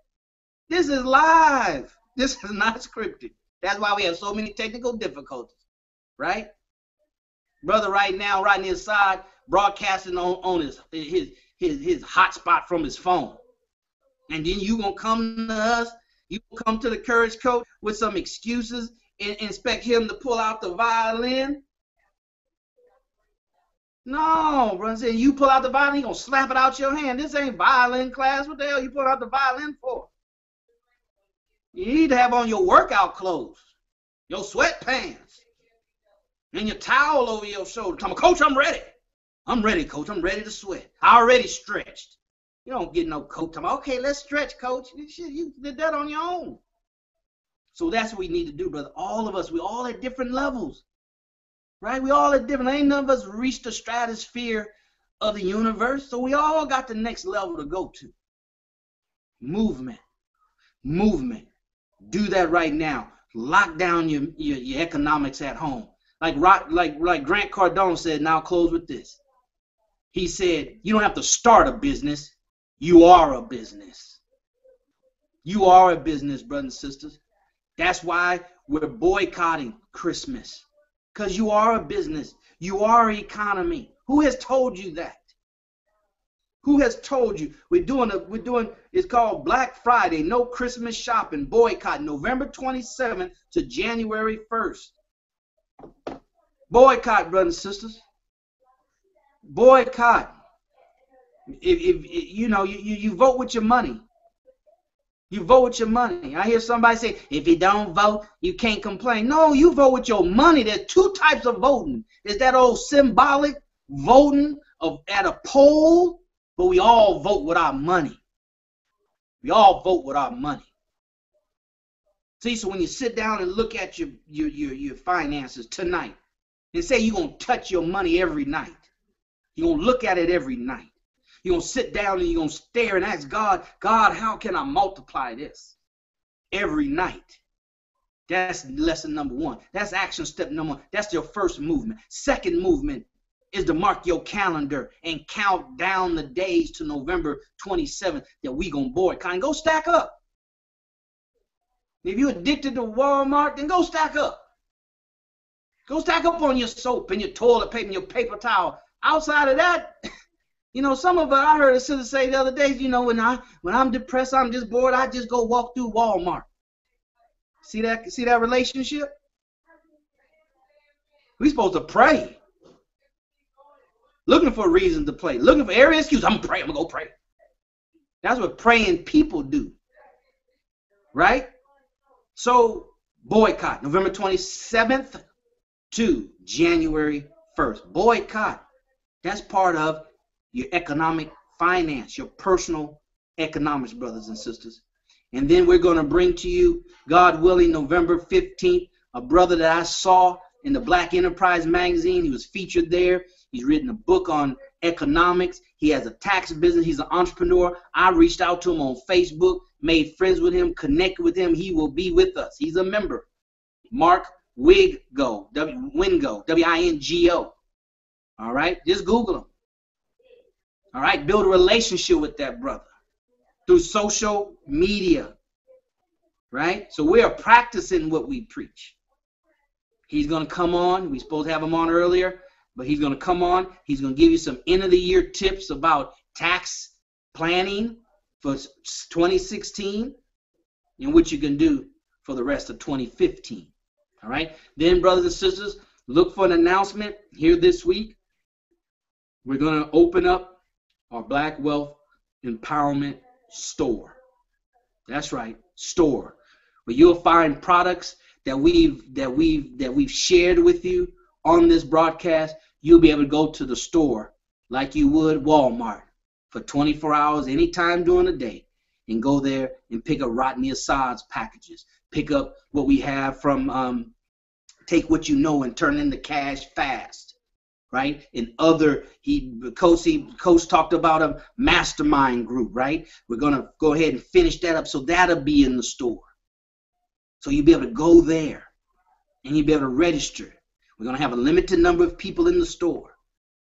This is live. This is not scripted. That's why we have so many technical difficulties, right? Brother, right now, Rodney Assad broadcasting on his hotspot from his phone, and then you gonna come to us. You come to the Courage Coach with some excuses and expect him to pull out the violin? No, brother. You pull out the violin, he gonna slap it out your hand. This ain't violin class. What the hell you pull out the violin for? You need to have on your workout clothes, your sweatpants, and your towel over your shoulder. Tell me, Coach, I'm ready. I'm ready, Coach. I'm ready to sweat. I already stretched. You don't get no coach. I'm okay, let's stretch, Coach. You did that on your own. So that's what we need to do, brother. All of us, we all at different levels, right? We all at different. Ain't none of us reached the stratosphere of the universe, so we all got the next level to go to. Movement. Do that right now. Lock down your economics at home. Like Grant Cardone said, and I'll close with this. He said, you don't have to start a business. You are a business. You are a business, brothers and sisters. That's why we're boycotting Christmas. Because you are a business. You are an economy. Who has told you that? Who has told you? We're doing it's called Black Friday, no Christmas shopping, boycott, November 27th to January 1st. Boycott, brothers and sisters. Boycott. If you know, you vote with your money. You vote with your money. I hear somebody say, if you don't vote, you can't complain. No, you vote with your money. There's two types of voting. There's that old symbolic voting at a poll, but we all vote with our money. We all vote with our money. See, so when you sit down and look at your finances tonight, and say you're going to touch your money every night. You're going to look at it every night. You're going to sit down and you're going to stare and ask God, God, how can I multiply this? Every night. That's lesson number one. That's action step number one. That's your first movement. Second movement is to mark your calendar and count down the days to November 27th that we going to boycott. And go stack up. If you're addicted to Walmart, then go stack up. Go stack up on your soap and your toilet paper and your paper towel. Outside of that, you know, some of it, I heard a sister say the other day, you know, when I'm depressed, I'm just bored, I just go walk through Walmart. See that relationship? We're supposed to pray. Looking for a reason to pray. Looking for every excuse. I'm going to pray. I'm going to go pray. That's what praying people do. Right? So, boycott. November 27th to January 1st. Boycott. That's part of your economic finance, your personal economics, brothers and sisters. And then we're going to bring to you, God willing, November 15th, a brother that I saw in the Black Enterprise magazine. He was featured there. He's written a book on economics. He has a tax business. He's an entrepreneur. I reached out to him on Facebook, made friends with him, connected with him. He will be with us. He's a member. Mark Wingo, W-I-N-G-O. All right? Just Google him. All right? Build a relationship with that brother through social media. Right? So we are practicing what we preach. He's going to come on. We're supposed to have him on earlier, but he's going to come on. He's going to give you some end-of-the-year tips about tax planning for 2016 and what you can do for the rest of 2015. All right? Then, brothers and sisters, look for an announcement here this week. We're going to open up our Black Wealth Empowerment store. That's right, store, where you'll find products that we've shared with you on this broadcast. you'll be able to go to the store like you would Walmart for 24 hours anytime during the day and go there and pick up Rodney Assad's packages. Pick up what we have from Take What You Know and Turn Into Cash Fast, right? And other, Coach talked about a mastermind group, right? We're going to go ahead and finish that up, so that'll be in the store. So you'll be able to go there and you'll be able to register. We're going to have a limited number of people in the store,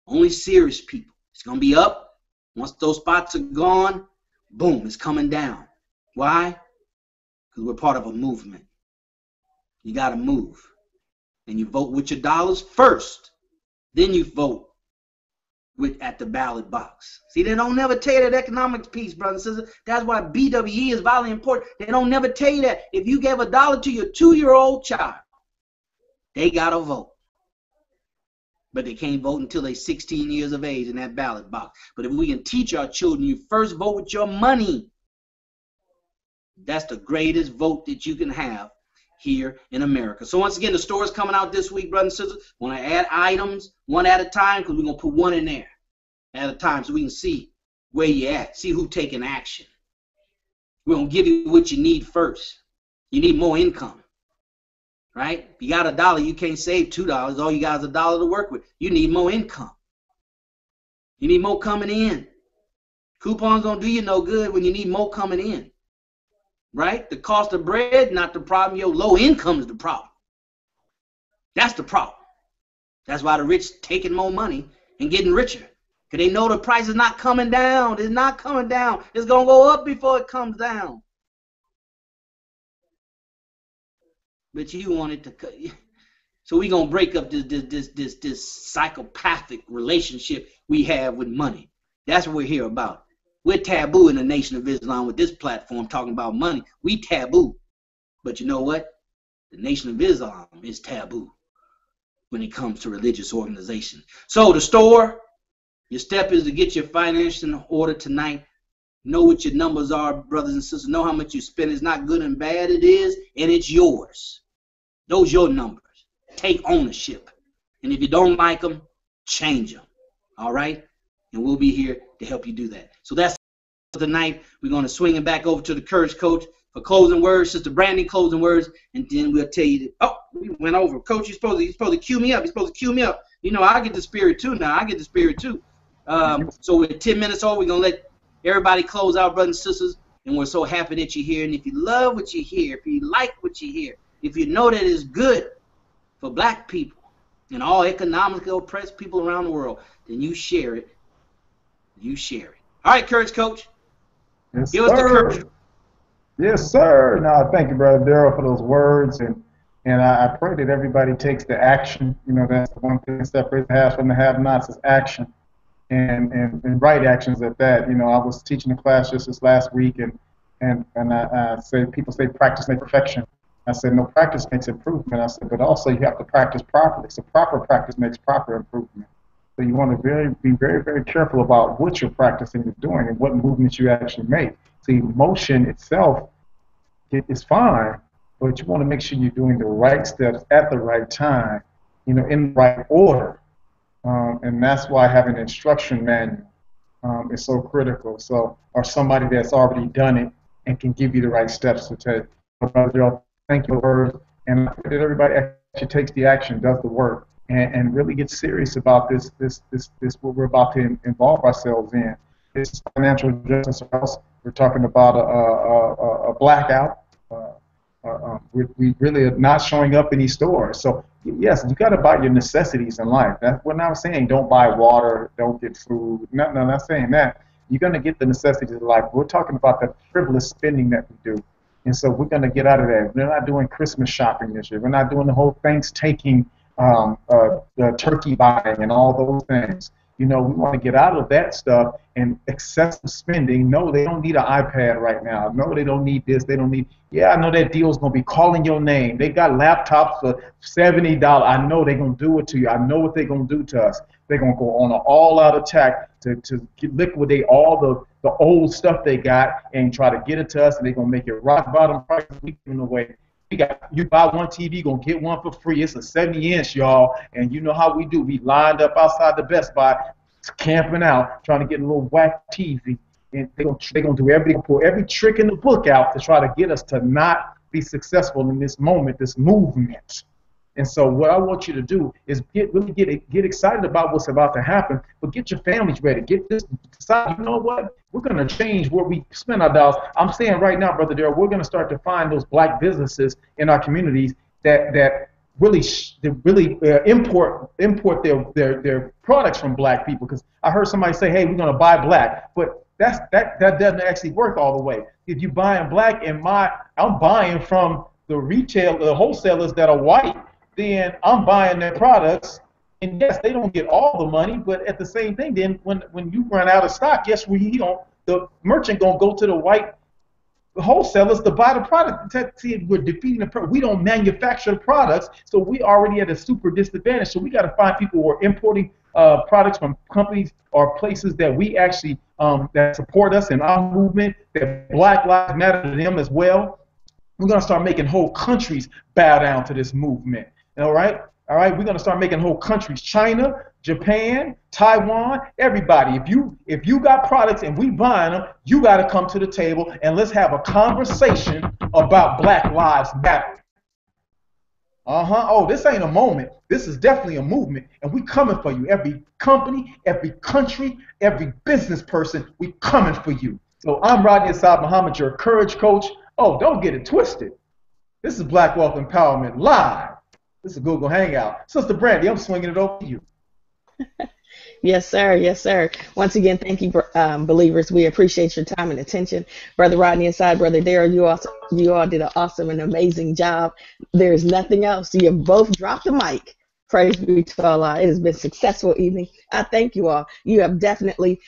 only serious people. It's going to be up. Once those spots are gone, boom, it's coming down. Why? Because we're part of a movement. You got to move. And you vote with your dollars first. Then you vote at the ballot box. See, they don't never tell you that economics piece, brothers and sisters. That's why BWE is vitally important. They don't never tell you that. If you gave $1 to your 2-year-old child, they got to vote. But they can't vote until they're 16 years of age in that ballot box. But if we can teach our children, you first vote with your money. That's the greatest vote that you can have here in America. So once again, the store is coming out this week, brothers and sisters. Want to add items one at a time, because we're going to put one in there at a time so we can see where you're at, see who's taking action. We're going to give you what you need first. You need more income. Right? If you got $1, you can't save $2. All you got is $1 to work with. You need more income. You need more coming in. Coupons don't do you no good when you need more coming in. Right? The cost of bread, not the problem. Your low income is the problem. That's the problem. That's why the rich taking more money and getting richer. Because they know the price is not coming down. It's not coming down. It's going to go up before it comes down. But you want it to cut. So we're going to break up this psychopathic relationship we have with money. That's what we're here about. We're taboo in the Nation of Islam with this platform talking about money. We taboo. But you know what? The Nation of Islam is taboo when it comes to religious organization. So the store, your step is to get your finances in order tonight. Know what your numbers are, brothers and sisters. Know how much you spend. It's not good and bad. It is, and it's yours. Those are your numbers. Take ownership. And if you don't like them, change them. All right? And we'll be here to help you do that. So that's tonight. We're going to swing it back over to the Courage Coach for closing words, Sister Brandy, closing words, and then we'll tell you. Oh, we went over. Coach, you're supposed to cue me up. You're supposed to cue me up. You know, I get the spirit too now. I get the spirit too. So we're 10 minutes over. We're going to let everybody close out, brothers and sisters, and we're so happy that you're here. And if you love what you hear, if you like what you hear, if you know that it's good for black people and all economically oppressed people around the world, then you share it. You share it. All right, Courage Coach. Yes, Give us the courage. Yes, sir. No, thank you, Brother Darryl, for those words. And I pray that everybody takes the action. You know, that's the one thing that separates the haves from the have-nots is action. And right actions at that. You know, I was teaching a class just this last week, and I say, people say practice makes perfection. I said, no, practice makes improvement. I said, but also you have to practice properly. So proper practice makes proper improvement. So you want to be very, very careful about what you're practicing and doing and what movements you actually make. See, motion itself is fine, but you want to make sure you're doing the right steps at the right time, you know, in the right order. And that's why having an instruction manual is so critical. So, or somebody that's already done it and can give you the right steps to take. Thank you for the words. And I hope that everybody actually takes the action, does the work, and really gets serious about this what we're about to involve ourselves in. This is financial justice. We're talking about a blackout. We really are not showing up in these stores. So yes, you got to buy your necessities in life. That's what I'm saying. Don't buy water. Don't get food. No, I'm not saying that. You're going to get the necessities of life. We're talking about the frivolous spending that we do. And so we're going to get out of that. We're not doing Christmas shopping this year. We're not doing the whole Thanksgiving the turkey buying and all those things. You know, we want to get out of that stuff and excessive spending. No, they don't need an iPad right now. No, they don't need this. They don't need. Yeah, I know that deal's going to be calling your name. They got laptops for $70. I know they're going to do it to you. I know what they're going to do to us. They're going to go on an all-out attack to liquidate all the old stuff they got and try to get it to us, and they're going to make it rock bottom prices we give them away. You buy one TV, gonna get one for free. It's a 70-inch, y'all. And you know how we do. We lined up outside the Best Buy, camping out, trying to get a little whack TV. And they're gonna pull every trick in the book out to try to get us to not be successful in this moment, this movement. And so what I want you to do is really get excited about what's about to happen, but get your families ready. Decide, you know what? We're going to change where we spend our dollars. I'm saying right now, Brother Darrell, we're going to start to find those black businesses in our communities that really import their products from black people. Because I heard somebody say, hey, we're going to buy black. But that doesn't actually work all the way. If you're buying black and I'm buying from the wholesalers that are white, then I'm buying their products, and yes, they don't get all the money, but at the same thing, then when you run out of stock, yes, the merchant gonna go to the white wholesalers to buy the product. See, we're defeating the product. We don't manufacture products, so we already at a super disadvantage. So we got to find people who are importing products from companies or places that we actually that support us in our movement, that Black Lives Matter to them as well. We're gonna start making whole countries bow down to this movement. All right, we're gonna start making whole countries. China, Japan, Taiwan, everybody. If you got products and we buying them, you got to come to the table and let's have a conversation about Black Lives Matter. Oh, this ain't a moment. This is definitely a movement, and we coming for you. Every company, every country, every business person, we coming for you. So I'm Rodney Assad Muhammad, your courage coach. Oh, don't get it twisted. This is Black Wealth Empowerment Live. This is Google Hangout. Sister Brandy, I'm swinging it over to you. Yes, sir. Yes, sir. Once again, thank you, believers. We appreciate your time and attention. Brother Rodney Assad, Brother Darrell, you all did an awesome and amazing job. There's nothing else. You both dropped the mic. Praise be to Allah. It has been a successful evening. I thank you all. You have definitely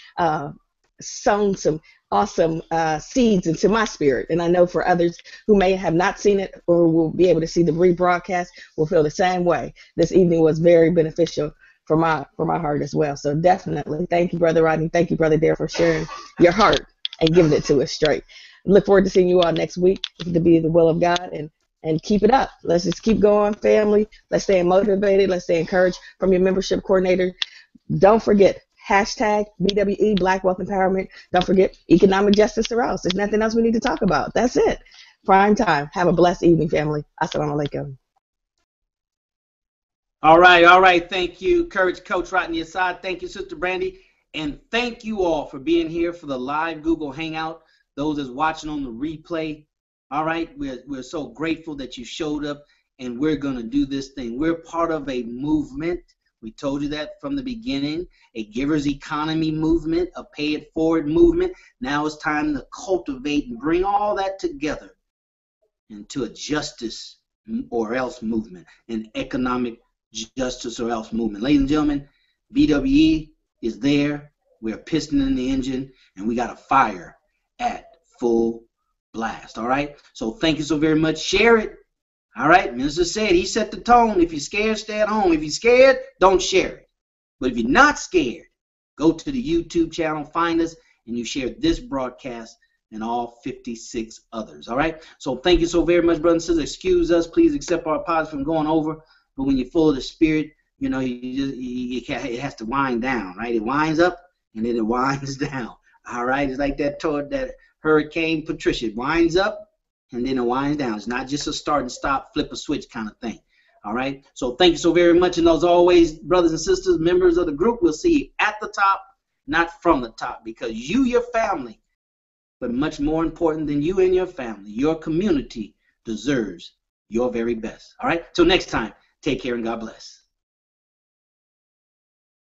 sown some awesome seeds into my spirit, and I know for others who may have not seen it or will be able to see the rebroadcast will feel the same way. This evening was very beneficial for my heart as well. So definitely, thank you, Brother Rodney. Thank you, Brother Darrell, for sharing your heart and giving it to us straight. Look forward to seeing you all next week, if it be the will of God, and keep it up. Let's just keep going, family. Let's stay motivated. Let's stay encouraged. From your membership coordinator, don't forget. Hashtag BWE, Black Wealth Empowerment. Don't forget economic justice or else. There's nothing else we need to talk about. That's it. Prime time. Have a blessed evening, family. Assalamu alaikum. All right. Thank you, Courage Coach Rodney Assad. Thank you, Sister Brandy. And thank you all for being here for the live Google Hangout. Those that's watching on the replay. All right. We're so grateful that you showed up, and we're going to do this thing. We're part of a movement. We told you that from the beginning, a giver's economy movement, a pay it forward movement. Now it's time to cultivate and bring all that together into a justice or else movement, an economic justice or else movement. Ladies and gentlemen, BWE is there. We're piston in the engine, and we got a fire at full blast. All right. So thank you so very much. Share it. All right, Minister said he set the tone. If you're scared, stay at home. If you're scared, don't share it. But if you're not scared, go to the YouTube channel, find us, and you share this broadcast and all 56 others. All right? So thank you so very much, brothers and sisters. Excuse us. Please accept our apologies from going over. But when you're full of the Spirit, you know, it has to wind down, right? It winds up, and then it winds down. All right? It's like that Hurricane Patricia. It winds up, and then it winds down. It's not just a start and stop, flip a switch kind of thing. All right? So thank you so very much. And as always, brothers and sisters, members of the group, we'll see you at the top, not from the top, because you, your family, but much more important than you and your family, your community deserves your very best. All right? Till next time, take care and God bless.